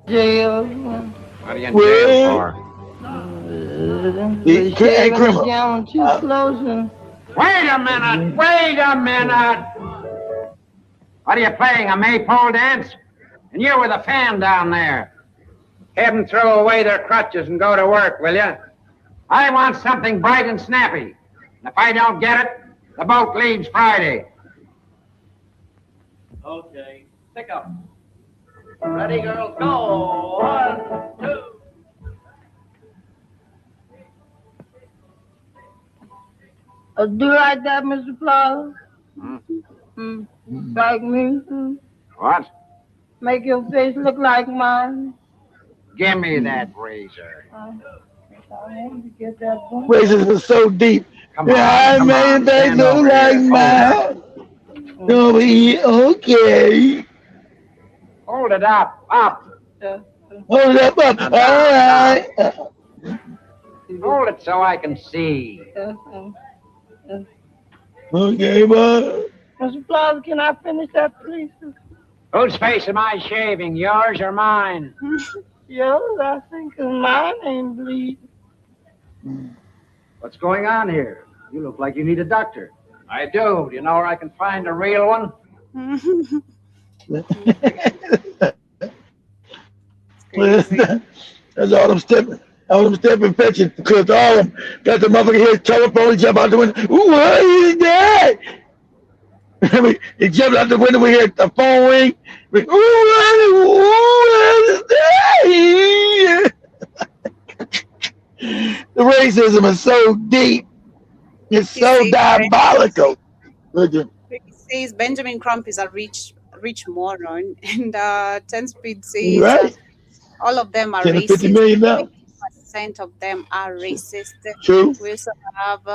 Jail. What are you in jail for? The criminal. Too close and... Wait a minute! Wait a minute! What are you playing, a maypole dance? And you're with a fan down there. Have them throw away their crutches and go to work, will you? I want something bright and snappy. And if I don't get it, the boat leaves Friday. Okay, pick up. Ready, girls, go. 1, 2. Do you like that, Mr. Flowers? Like me? What? Make your face look like mine? Give me that razor. Get that book. Races are so deep. I made they look like mine. Over here, okay. Hold it up, up. Hold it up. All right. Hold it so I can see. Okay, bud. Mr. Flowers, can I finish that, please? Whose face am I shaving, yours or mine? Yours, I think, 'cause mine ain't bleeding. What's going on here? You look like you need a doctor. I do. Do you know where I can find a real one? That's all I'm stepping fetching, because all of them got the motherfucker here telephone, jump out the window. Ooh, what is that? He jumped out the window, we hear the phone ring. Ooh, what is that? The racism is so deep. It's so diabolical. He says Benjamin Crump is a rich moron, and 10 Speed says right. All of them are 10 to 50 racist. million now. 50% of them are racist. True. We also have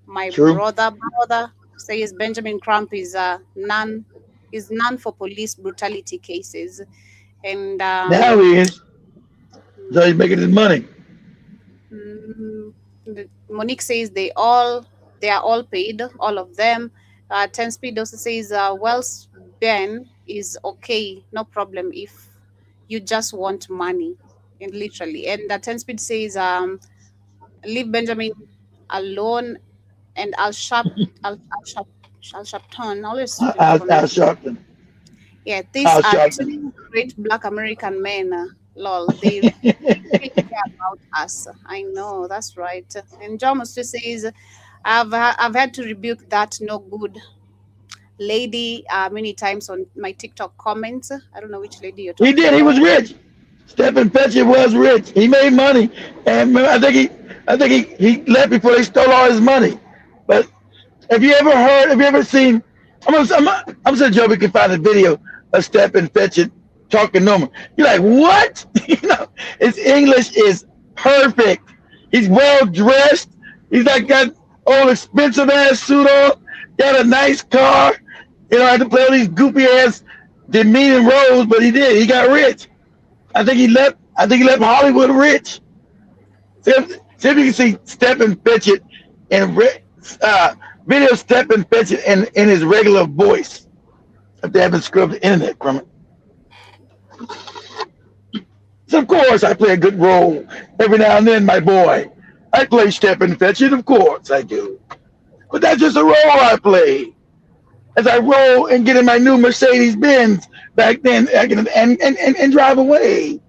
my True. brother says Benjamin Crump is none for police brutality cases, and now he is. So he's making his money. Monique says they are all paid, all of them. 10 Speed also says Wells Ben is okay, no problem if you just want money, and literally. And 10 Speed says leave Benjamin alone, and Al Sharpton. Al Sharpton. Yeah, these are two great Black American men. Lol, they really care about us. I know, that's right. And John Musto says, I've had to rebuke that no good lady many times on my TikTok comments. I don't know which lady you're talking about. He did. He was rich. Stephen Fetchit was rich. He made money, and I think he left before they stole all his money. But have you ever seen? I'm gonna Joe, we can find a video of Stephen Fetchit talking normal. You're like, what? His English is perfect. He's well dressed. He's like got old expensive ass suit on, got a nice car. I had to play all these goofy ass demeaning roles, but he did. He got rich. I think he left Hollywood rich. See if you can see Stephen Fetchit and video Stephen Fetchit in his regular voice. If they haven't scrubbed the internet from it. So of course I play a good role every now and then, my boy. I play Stephen Fetchit, of course I do. But that's just a role I play. As I roll and get in my new Mercedes Benz back then and drive away.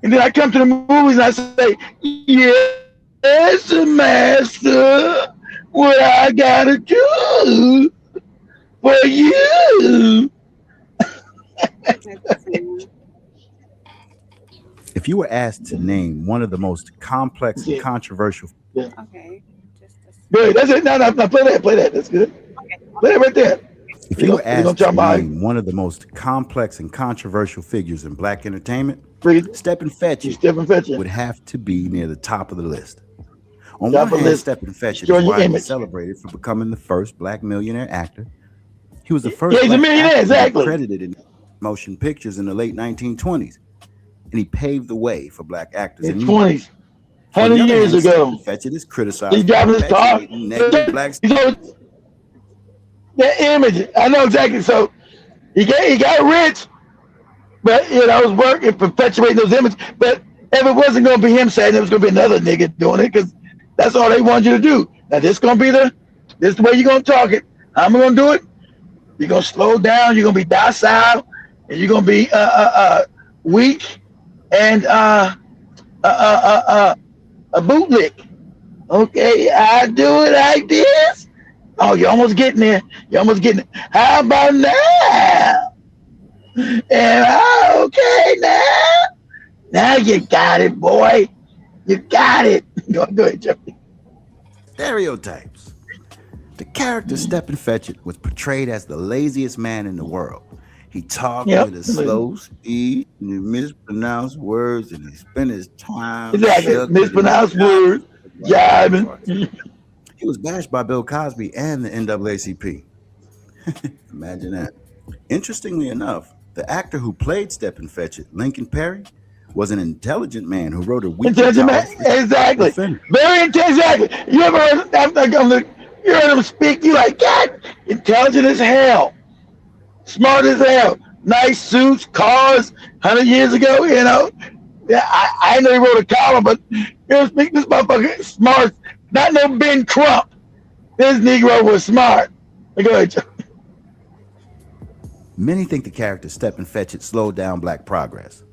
And then I come to the movies and I say, yes, master, what I gotta do for you. If you were asked to name one of the most complex and controversial, Okay. Good. That's it. No, play that. That's good. Okay. Play it right there. if you were asked to name one of the most complex and controversial figures in Black entertainment, Stephen Fetchit would have to be near the top of the list. On one hand, Stephen Fetchit is widely celebrated for becoming the first black millionaire actor. He was the first black actor to be credited in motion pictures in the late 1920s, and he paved the way for black actors in 20s, 100 years ago. Fetchit is criticized He's driving his car. negative black. That image, I know exactly. So he got rich, but it was working, perpetuating those images. But if it wasn't going to be him saying it, was going to be another nigga doing it, because that's all they wanted you to do. Now this going to be this the way you're going to talk it. How am I going to do it? You're going to slow down. You're going to be docile, and you're going to be weak and a bootlick. Okay, I do it like this. Oh, you're almost getting there. You're almost getting it. How about now? And okay now. Now you got it, boy. You got it. Go ahead, Jeffrey. Stereotypes. The character Stephen Fetchit was portrayed as the laziest man in the world. He talked with a slow speed, and he mispronounced words, and he spent his time mispronounced words, jiving. He was bashed by Bill Cosby and the NAACP. Imagine that. Interestingly enough, the actor who played Stephen Fetchit, Lincoln Perry, was an intelligent man who wrote a weekly Exactly. Very intelligent. Exactly. You ever heard him speak? You like, God, intelligent as hell. Smart as hell. Nice suits, cars, 100 years ago, Yeah, I know he wrote a column, but this motherfucker smart. Not no Ben Crump. This Negro was smart. Go ahead, Joe. Many think the character Stephen Fetchit slowed down black progress.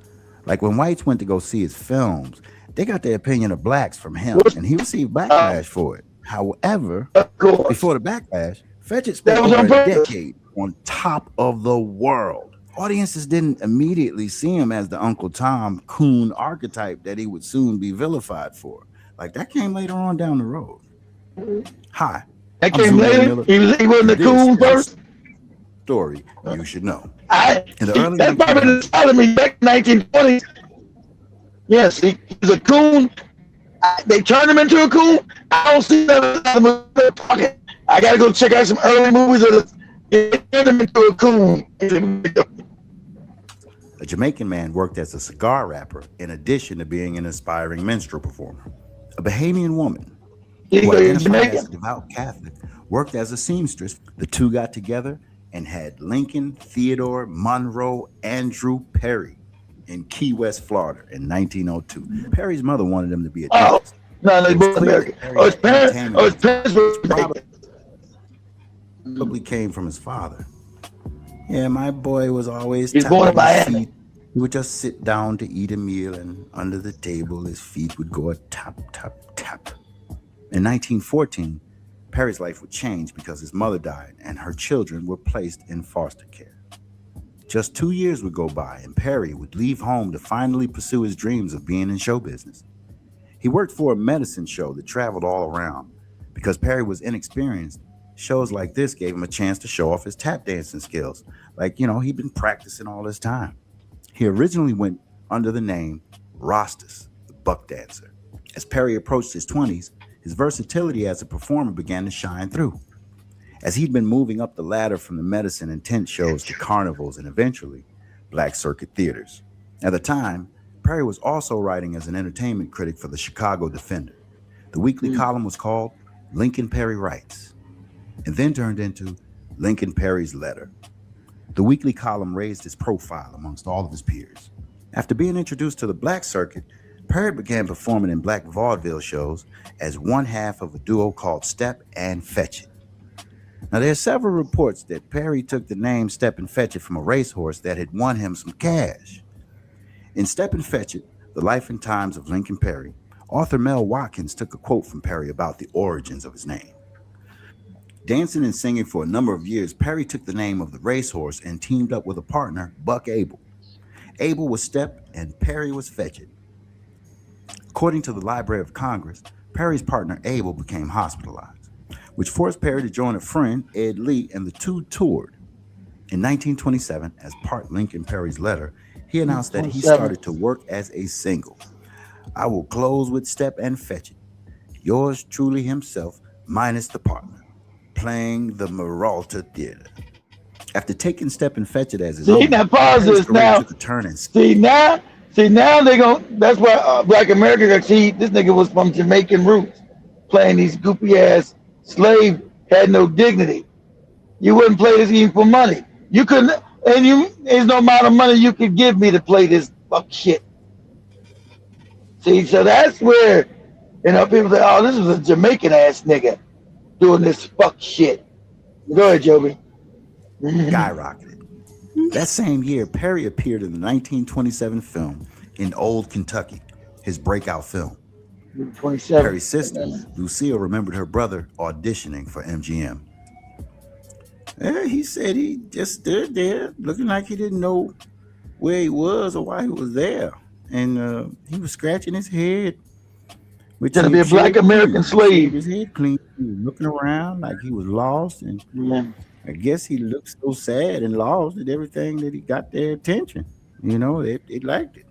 Like when whites went to go see his films, they got their opinion of blacks from him, and he received backlash for it. However, before the backlash, Fetchit spent over a decade on top of the world. Audiences didn't immediately see him as the Uncle Tom coon archetype that he would soon be vilified for. Like that came later on down the road. Hi. That came later? He wasn't the coon first? Story you should know. That's probably telling me back in 1920s. Yes, he was a coon. They turned him into a coon. I don't see that talking. I gotta go check out some early movies of they turned him into a coon. A Jamaican man worked as a cigar wrapper in addition to being an aspiring minstrel performer. A Bahamian woman who identified as a devout Catholic worked as a seamstress. The two got together and had Lincoln Theodore Monroe Andrew Perry in Key West, Florida in 1902. Perry's mother wanted him to be a dentist. No, they both American. His parents were probably came from his father. Yeah, my boy was always He's born in Miami. He would just sit down to eat a meal, and under the table, his feet would go a tap, tap, tap. In 1914, Perry's life would change because his mother died and her children were placed in foster care. Just 2 years would go by, and Perry would leave home to finally pursue his dreams of being in show business. He worked for a medicine show that traveled all around. Because Perry was inexperienced, shows like this gave him a chance to show off his tap dancing skills. Like, he'd been practicing all this time. He originally went under the name Rostas, the buck dancer. As Perry approached his 20s, his versatility as a performer began to shine through. As he'd been moving up the ladder from the medicine and tent shows to carnivals and eventually black circuit theaters. At the time, Perry was also writing as an entertainment critic for the Chicago Defender. The weekly column was called Lincoln Perry Writes, and then turned into Lincoln Perry's Letter. The weekly column raised his profile amongst all of his peers. After being introduced to the black circuit, Perry began performing in black vaudeville shows as one half of a duo called Step and Fetchit. Now, there are several reports that Perry took the name Step and Fetchit from a racehorse that had won him some cash. In Step and Fetchit, The Life and Times of Lincoln Perry, author Mel Watkins took a quote from Perry about the origins of his name. Dancing and singing for a number of years, Perry took the name of the racehorse and teamed up with a partner, Buck Abel. Abel was Step and Perry was Fetchit. According to the Library of Congress, Perry's partner Abel became hospitalized, which forced Perry to join a friend, Ed Lee, and the two toured. In 1927, as part Lincoln Perry's Letter, he announced that he started to work as a single. I will close with Step and Fetchit. Yours truly himself, minus the partner, playing the Maralta Theater. After taking Step and Fetch It as his See, own, now pause Perry's this career now. took a turn and See now they that's why Black America got see this nigga was from Jamaican roots, playing these goopy ass slave, had no dignity. You wouldn't play this even for money. You couldn't, and there's no amount of money you could give me to play this fuck shit. See, so that's where people say, oh, this was a Jamaican ass nigga doing this fuck shit. Go ahead, Joby. skyrocketed. That same year, Perry appeared in the 1927 film In Old Kentucky, his breakout film. 27. Perry's sister, Lucille, remembered her brother auditioning for MGM. He said he just stood there looking like he didn't know where he was or why he was there. And he was scratching his head. He's going to be a Black American slave. His head clean. He was looking around like he was lost. And I guess he looked so sad and lost at everything that he got their attention. You know, they liked it.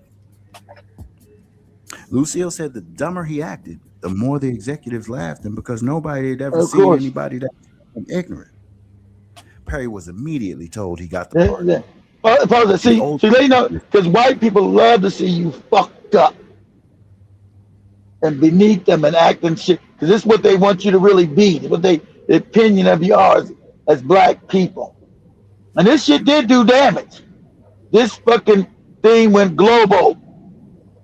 Lucille said the dumber he acted, the more the executives laughed, and because nobody had ever seen anybody that ignorant. Perry was immediately told he got the part. See, they know, because white people love to see you fucked up and beneath them and acting shit, because this is what they want you to really be, what the opinion of you are as black people. And this shit did do damage. This fucking thing went global.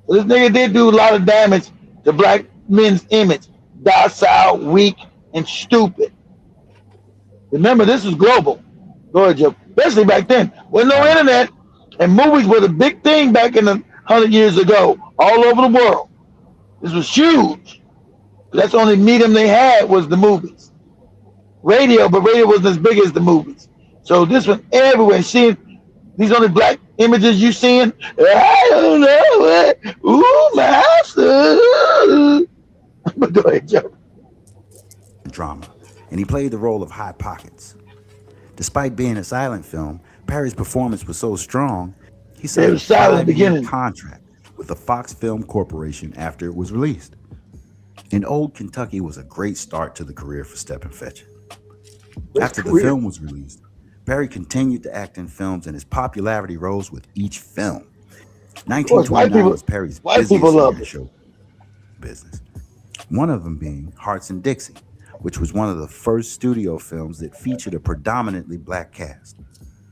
This nigga did do a lot of damage to black men's image. Docile, weak, and stupid. Remember, this was global. Go ahead, Joe. Especially back then. With no internet, and movies were the big thing back in the 100 years ago, all over the world. This was huge. That's the only medium they had was the movies. Radio, but radio wasn't as big as the movies. So this was everywhere. Seeing these only black images you seeing, I don't know. Ooh, master. But go ahead, Joe. Drama, and he played the role of High Pockets. Despite being a silent film, Perry's performance was so strong, he signed a 5-year contract with the Fox Film Corporation after it was released. In Old Kentucky was a great start to the career for Step and Fetch It. After the film was released, Perry continued to act in films, and his popularity rose with each film. 1929 was Perry's busiest year in show business. One of them being Hearts and Dixie, which was one of the first studio films that featured a predominantly black cast.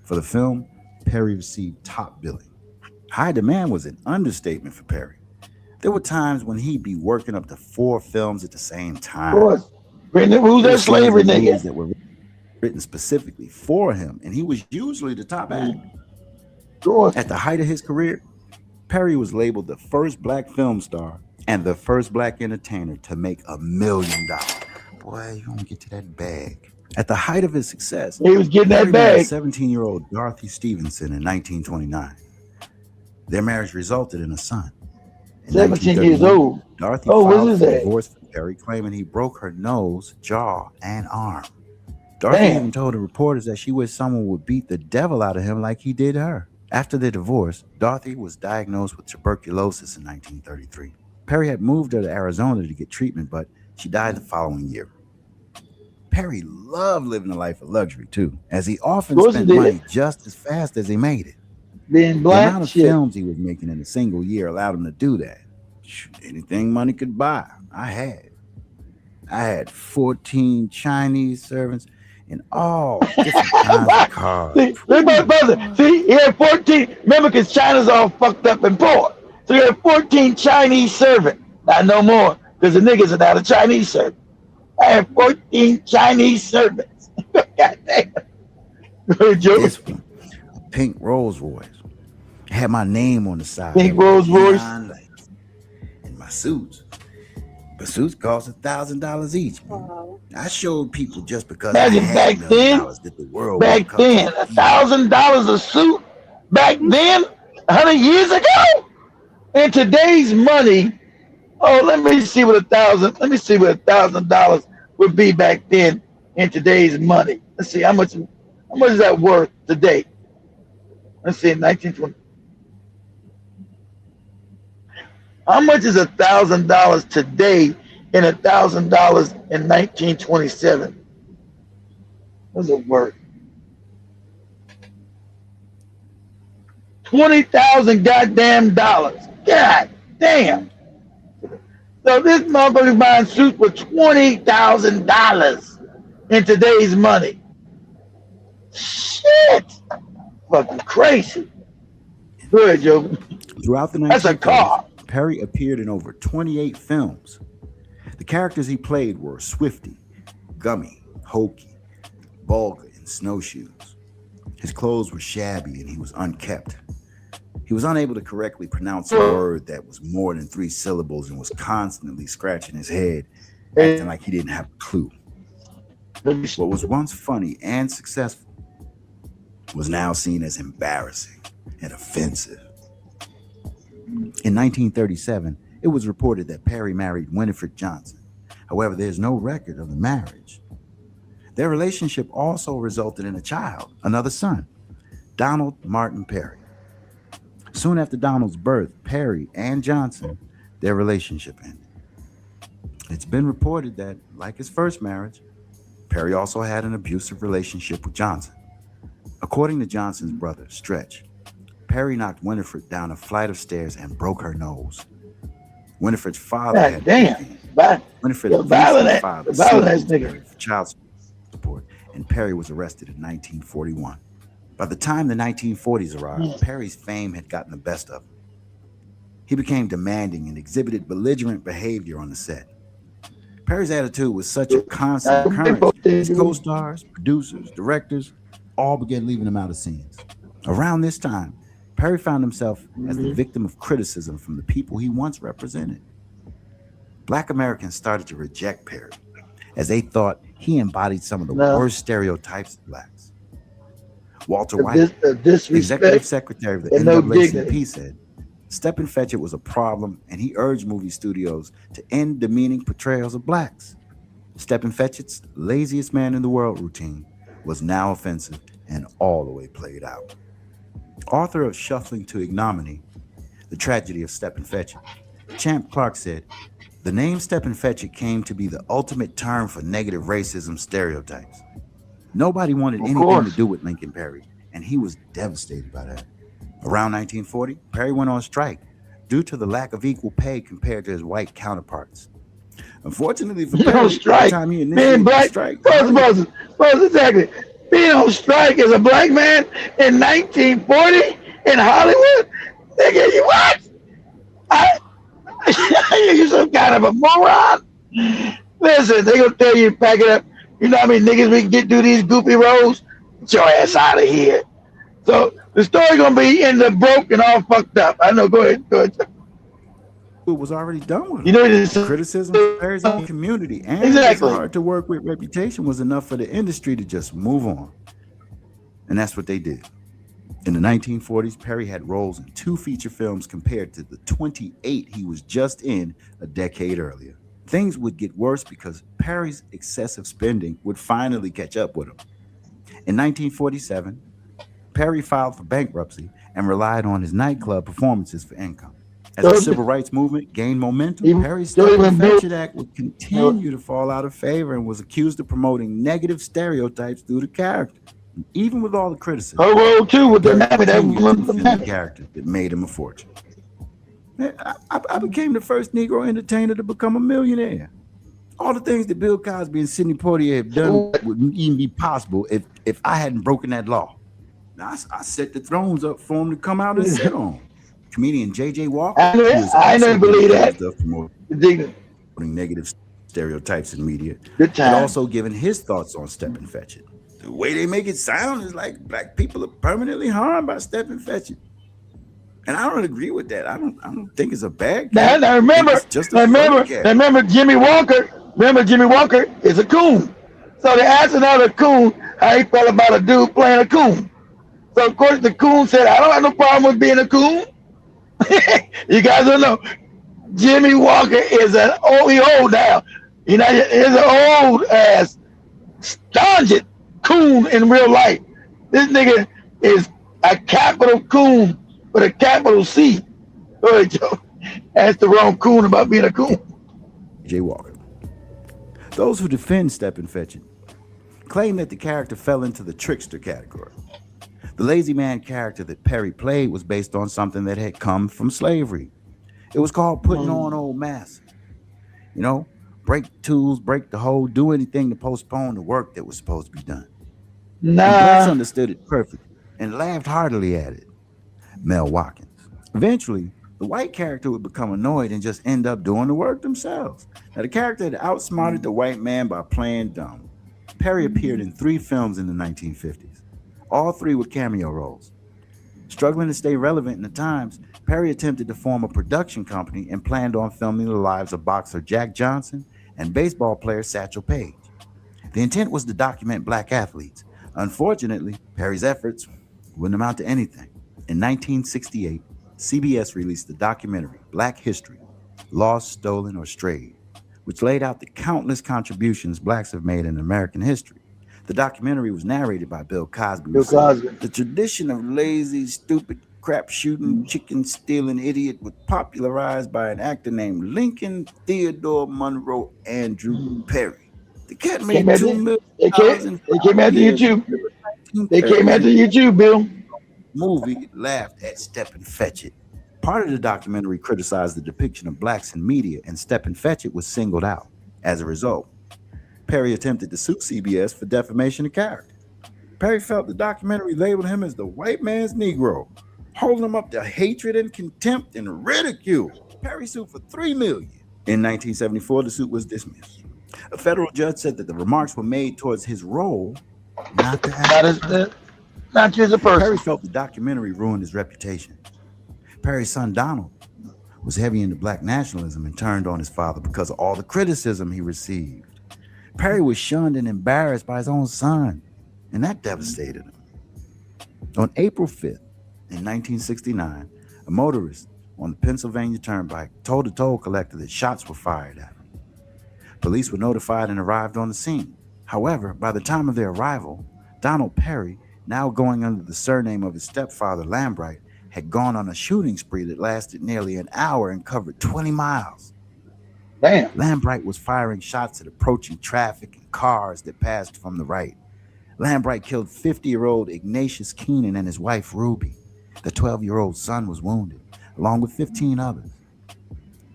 For the film, Perry received top billing. High demand was an understatement for Perry. There were times when he'd be working up to 4 films at the same time. Who's that slavery nigga? That were written specifically for him, and he was usually the top act. At the height of his career, Perry was labeled the first black film star and the first black entertainer to make $1 million. Boy, you don't get to that bag. At the height of his success, he was getting that bag. 17-year-old Dorothy Stevenson in 1929. Their marriage resulted in a son. In 17 years old. Dorothy filed for divorce from Perry, claiming he broke her nose, jaw, and arm. Dorothy even told the reporters that she wished someone would beat the devil out of him like he did her. After their divorce, Dorothy was diagnosed with tuberculosis in 1933. Perry had moved her to Arizona to get treatment, but she died the following year. Perry loved living a life of luxury, too, as he often spent money just as fast as he made it. Being black, the amount of films he was making in a single year allowed him to do that. Anything money could buy, I had 14 Chinese servants in all different kinds of cars. See, he had 14. Remember, because China's all fucked up and poor. So he had 14 Chinese servants. Not no more, because the niggas are now the Chinese servants. I had 14 Chinese servants. God damn. This one, a pink Rolls Royce. Had my name on the side. Pink Rolls Royce. And my suits. But suits cost $1,000 each. Wow. I showed people just because I had $1 million that the world back then, $1,000 a suit back then, 100 years ago. In today's money, let me see what $1,000 would be back then in today's money. Let's see how much is that worth today? Let's see, 1920. How much is $1,000 today and $1,000 in 1927. What's it worth? 20,000 goddamn dollars. God damn. So this motherfucker's buying suits for $20,000 in today's money. Shit. Fucking crazy. Go ahead, Joe. Throughout the 1930s, That's a car. Perry appeared in over 28 films. The characters he played were Swifty, Gummy, Hokey, Bulger, and Snowshoes. His clothes were shabby and he was unkempt. He was unable to correctly pronounce a word that was more than 3 syllables and was constantly scratching his head, acting like he didn't have a clue. What was once funny and successful was now seen as embarrassing and offensive. In 1937, it was reported that Perry married Winifred Johnson. However, there's no record of the marriage. Their relationship also resulted in a child, another son, Donald Martin Perry. Soon after Donald's birth, Perry and Johnson, their relationship ended. It's been reported that, like his first marriage, Perry also had an abusive relationship with Johnson. According to Johnson's brother, Stretch, Perry knocked Winifred down a flight of stairs and broke her nose. Winifred's father had Winifred's father sued Perry for child support, and Perry was arrested in 1941. By the time the 1940s arrived, Perry's fame had gotten the best of him. He became demanding and exhibited belligerent behavior on the set. Perry's attitude was such a constant occurrence, his co-stars, producers, directors, all began leaving him out of scenes. Around this time, Perry found himself as the victim of criticism from the people he once represented. Black Americans started to reject Perry, as they thought he embodied some of the worst stereotypes of blacks. Walter White, executive secretary of the NAACP, said Stepin Fetchit was a problem, and he urged movie studios to end demeaning portrayals of blacks. Stepin Fetchit's laziest man in the world routine was now offensive and all the way played out. Author of Shuffling to Ignominy, The Tragedy of Stepin Fetchit, Champ Clark said, the name Stepin Fetchit came to be the ultimate term for negative racism stereotypes. Nobody wanted anything to do with Lincoln Perry, and he was devastated by that. Around 1940, Perry went on strike due to the lack of equal pay compared to his white counterparts. Unfortunately for Perry, strike. Time he Being black, strike, exactly. Being on strike as a black man in 1940 in Hollywood, nigga, you what? You're some kind of a moron. Listen, they gonna tell you to pack it up. You know how many niggas we can get through these goofy roads? Get your ass out of here. So the story gonna be in the broke and all fucked up. I know. Go ahead. It was already done with him. You know, this criticism of Perry's own community and his hard to work with reputation was enough for the industry to just move on. And that's what they did. In the 1940s, Perry had roles in 2 feature films compared to the 28 he was just in a decade earlier. Things would get worse because Perry's excessive spending would finally catch up with him. In 1947, Perry filed for bankruptcy and relied on his nightclub performances for income. As the civil rights movement gained momentum, Perry's Stepin Fetchit Act would continue to fall out of favor and was accused of promoting negative stereotypes through the character. And even with all the criticism, the character that made him a fortune. I became the first Negro entertainer to become a millionaire. All the things that Bill Cosby and Sidney Poitier have done wouldn't even be possible if I hadn't broken that law. Now, I set the thrones up for him to come out and sit on. Comedian J.J. Walker, I never believe that. Promoting negative stereotypes in media, had also given his thoughts on Stepin Fetchit. The way they make it sound is like black people are permanently harmed by Stepin Fetchit. And I don't agree with that. I don't think it's a bad guy. Now remember Jimmy Walker. Remember Jimmy Walker is a coon. So they asked another coon how he felt about a dude playing a coon. So of course the coon said, I don't have no problem with being a coon. You guys don't know. Jimmy Walker is he old now. You know, he's an old ass stodgy coon in real life. This nigga is a capital coon with a capital C. Go ahead, Joe. Ask the wrong coon about being a coon. Jay Walker. Those who defend Step and Fetch It claim that the character fell into the trickster category. The lazy man character that Perry played was based on something that had come from slavery. It was called putting on old masks. You know, break the tools, break the hole, do anything to postpone the work that was supposed to be done. And blacks understood it perfectly and laughed heartily at it. Mel Watkins. Eventually, the white character would become annoyed and just end up doing the work themselves. Now, the character had outsmarted the white man by playing dumb. Perry appeared in 3 films in the 1950s. All 3 were cameo roles. Struggling to stay relevant in the times, Perry attempted to form a production company and planned on filming the lives of boxer Jack Johnson and baseball player Satchel Paige. The intent was to document black athletes. Unfortunately, Perry's efforts wouldn't amount to anything. In 1968, CBS released the documentary Black History, Lost, Stolen, or Strayed, which laid out the countless contributions blacks have made in American history. The documentary was narrated by Bill Cosby. The tradition of lazy, stupid, crap-shooting, chicken-stealing idiot was popularized by an actor named Lincoln Theodore Monroe Andrew Perry. The cat made $2 million. They came after you too. They came after you too, Bill. Movie laughed at Step and Fetch It. Part of the documentary criticized the depiction of blacks in media, and Step and Fetch It was singled out. As a result, Perry attempted to sue CBS for defamation of character. Perry felt the documentary labeled him as the white man's Negro, holding him up to hatred and contempt and ridicule. Perry sued for $3 million. In 1974, the suit was dismissed. A federal judge said that the remarks were made towards his role, not the actor. Not just a person. Perry felt the documentary ruined his reputation. Perry's son Donald was heavy into black nationalism and turned on his father because of all the criticism he received. Perry was shunned and embarrassed by his own son, and that devastated him. On April 5th, in 1969, a motorist on the Pennsylvania Turnpike told a toll collector that shots were fired at him. Police were notified and arrived on the scene. However, by the time of their arrival, Donald Perry, now going under the surname of his stepfather Lambright, had gone on a shooting spree that lasted nearly an hour and covered 20 miles. Damn. Lambright was firing shots at approaching traffic and cars that passed from the right. Lambright killed 50-year-old Ignatius Keenan and his wife Ruby. The 12-year-old son was wounded, along with 15 others.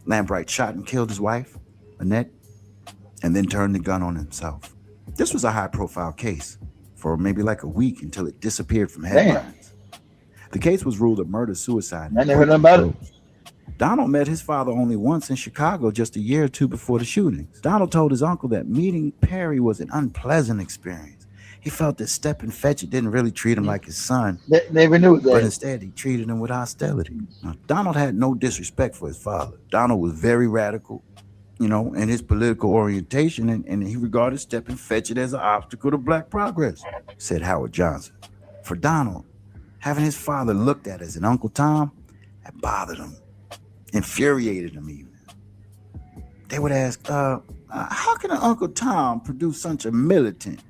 Lambright shot and killed his wife, Annette, and then turned the gun on himself. This was a high-profile case for maybe like a week until it disappeared from headlines. The case was ruled a murder-suicide. I never heard about it. Donald met his father only once in Chicago just a year or two before the shootings. Donald told his uncle that meeting Perry was an unpleasant experience. He felt that Step and Fetch It didn't really treat him like his son. Never knew that. But instead, he treated him with hostility. Now, Donald had no disrespect for his father. Donald was very radical, in his political orientation, and he regarded Step and Fetch It as an obstacle to black progress, said Howard Johnson. For Donald, having his father looked at as an Uncle Tom, that bothered him, infuriated him even. They would ask, how can an Uncle Tom produce such a militant?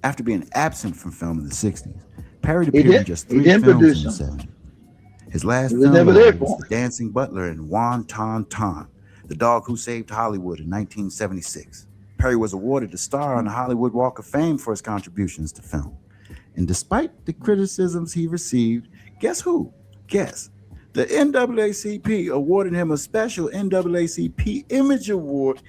After being absent from film in the 60s, Perry appeared in just 3 films in the 70s. His last film was The Dancing Butler and Wan Ton Ton, The Dog Who Saved Hollywood in 1976. Perry was awarded a star on the Hollywood Walk of Fame for his contributions to film. And despite the criticisms he received, guess who? Guess. The NAACP awarded him a special NAACP Image Award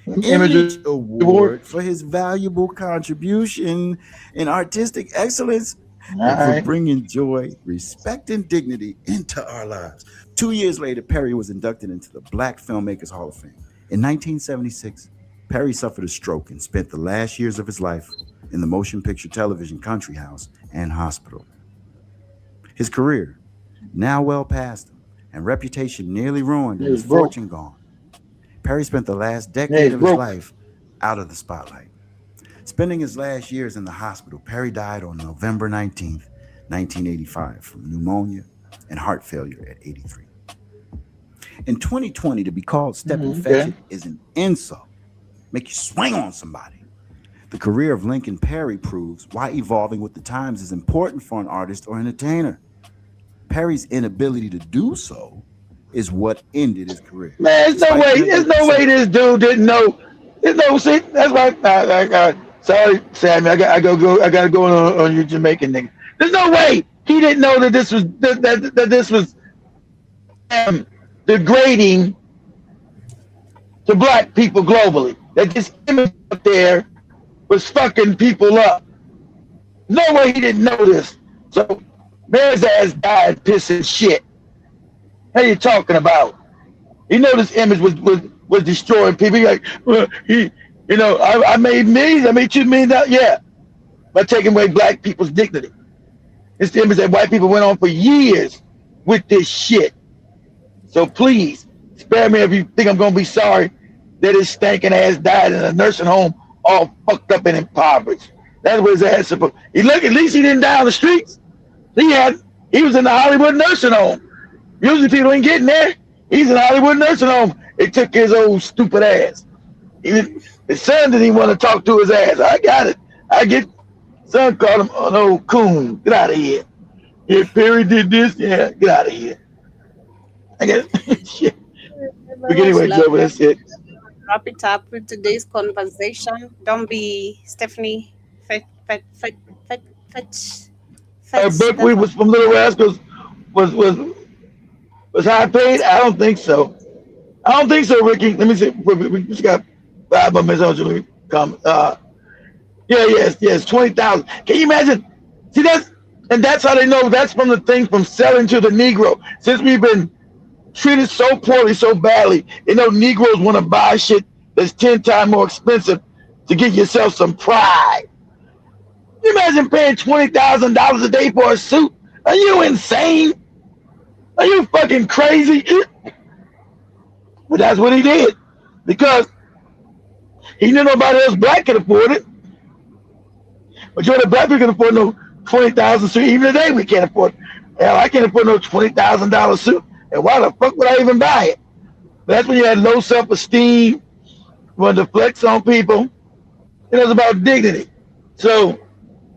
for his valuable contribution in artistic excellence and for bringing joy, respect, and dignity into our lives. 2 years later, Perry was inducted into the Black Filmmakers Hall of Fame. In 1976, Perry suffered a stroke and spent the last years of his life in the motion picture television country house and hospital. His career, now well past him, and reputation nearly ruined and his fortune gone, Perry spent the last decade of his life out of the spotlight. Spending his last years in the hospital, Perry died on November 19th, 1985 from pneumonia and heart failure at 83. In 2020, to be called Step and Fetch It is an insult. Make you swing on somebody. The career of Lincoln Perry proves why evolving with the times is important for an artist or entertainer. Perry's inability to do so is what ended his career. Man, there's no way this dude didn't know There's no see. That's why. Sorry, Sammy. I gotta go on your Jamaican nigga. There's no way he didn't know that this was that this was degrading to black people globally. That this image up there was fucking people up. No way he didn't know this. So man's ass died pissing shit. How you talking about? You know this image was destroying people. He like, well, I made millions. I made $2 million. Yeah, by taking away black people's dignity. It's the image that white people went on for years with this shit. So please spare me if you think I'm gonna be sorry that his stinking ass died in a nursing home, all fucked up and impoverished. That's what his ass supposed. At least he didn't die on the streets. He was in the Hollywood nursing home. Usually people ain't getting there. He's in a Hollywood nursing home. It took his old stupid ass. His son didn't even want to talk to his ass. I got it. Son called him an old coon. Get out of here. Yeah, Perry did this. Yeah, get out of here. I guess shit. But anyway, Joe, that's it. Wrap it up with today's conversation. Don't be Stephanie. Buckwheat was from Little Rascals. Was high paid? I don't think so. Ricky. Let me see. We just got 5 more minutes. Let me come. Yes, 20,000. Can you imagine? See, that's how they know. That's from the thing from selling to the Negro. Since we've been treated so poorly, so badly, Negroes want to buy shit that's 10 times more expensive to get yourself some pride. Can you imagine paying $20,000 a day for a suit? Are you insane? Are you fucking crazy? But that's what he did because he knew nobody else black could afford it. Majority of black people can afford no $20,000 suit. Even today, we can't afford. Hell, I can't afford no $20,000 suit. And why the fuck would I even buy it? But that's when you had low self-esteem, wanted to flex on people. It was about dignity. So,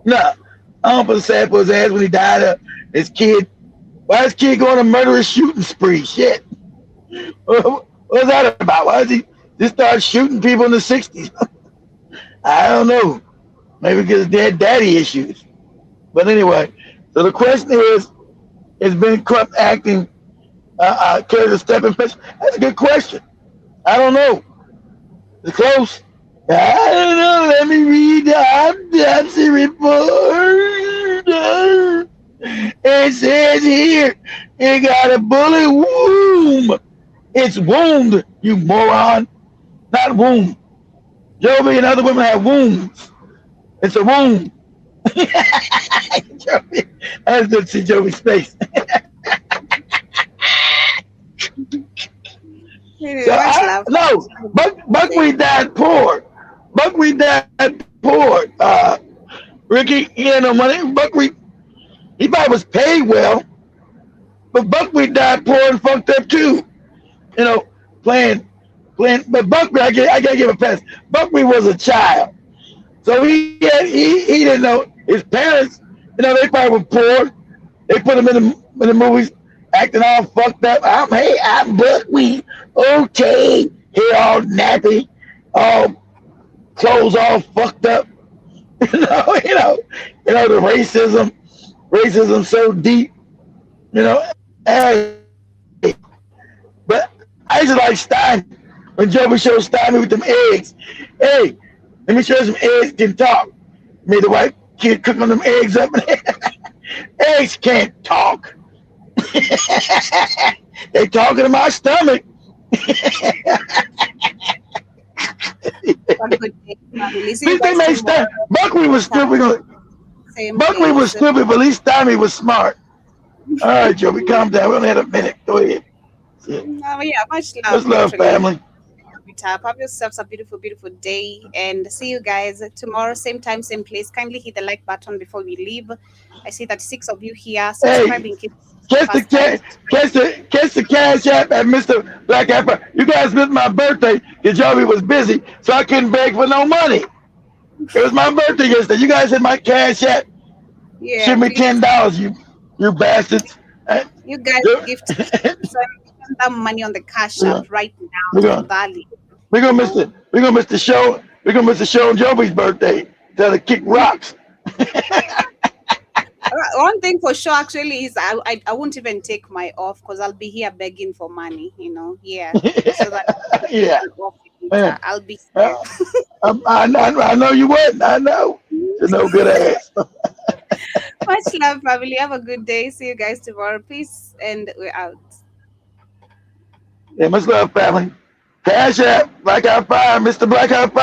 I don't feel sad for his ass when he died. His kid. Why is his kid going on a murderous shooting spree? Shit. What's that about? Why does he just start shooting people in the 60s? I don't know. Maybe because they had daddy issues. But anyway, so the question is Ben Crump acting carried a step in face? That's a good question. I don't know. It's close. I don't know. Let me read the autopsy report. It says here, it got a bullet wound. It's wound, you moron. Not womb. Joby and other women have wounds. It's a wound. Joby. That's good to see Joby's face. Buckwheat died poor. Buckwheat died poor. Ricky, he had no money. Buckwheat, he probably was paid well, but Buckwheat died poor and fucked up too. Playing. But Buckwheat, I gotta give a pass. Buckwheat was a child, so he didn't know his parents. They probably were poor. They put him in the movies, acting all fucked up. I'm Buckwheat. Okay, hair all nappy, all clothes all fucked up. The racism so deep. But I used to like Stein when Joby showed Stein with them eggs. Hey, let me show you some eggs can talk. Made the white kid cook on them eggs up. Eggs can't talk. They talking in my stomach. They made Stein. Buckwheat was stupid. Buckwheat was stupid, but at least Stein was smart. All right, Joby, calm down. We only had a minute. Go ahead. Much love. Much love, family. Have yourselves a beautiful, beautiful day, and see you guys tomorrow, same time, same place. Kindly hit the like button before we leave. I see that 6 of you here subscribing. Catch the cash app at Mr. Black Apple. You guys missed my birthday because Joby was busy, so I couldn't beg for no money. It was my birthday yesterday. You guys hit my cash app. Yeah, Give me $10, you bastards. You guys gift some money on the cash app right now to Valley. We're gonna miss the show. We're gonna miss the show on Joby's birthday. Tell her kick rocks. One thing for sure actually is I won't even take my off because I'll be here begging for money, yeah. So that Yeah. Man. I'll be I know you wouldn't. I know. You're no good ass. Much love, family. Have a good day. See you guys tomorrow. Peace, and we're out. Yeah, much love, family. Cash App, Black Out 5, Mr. Black Out 5.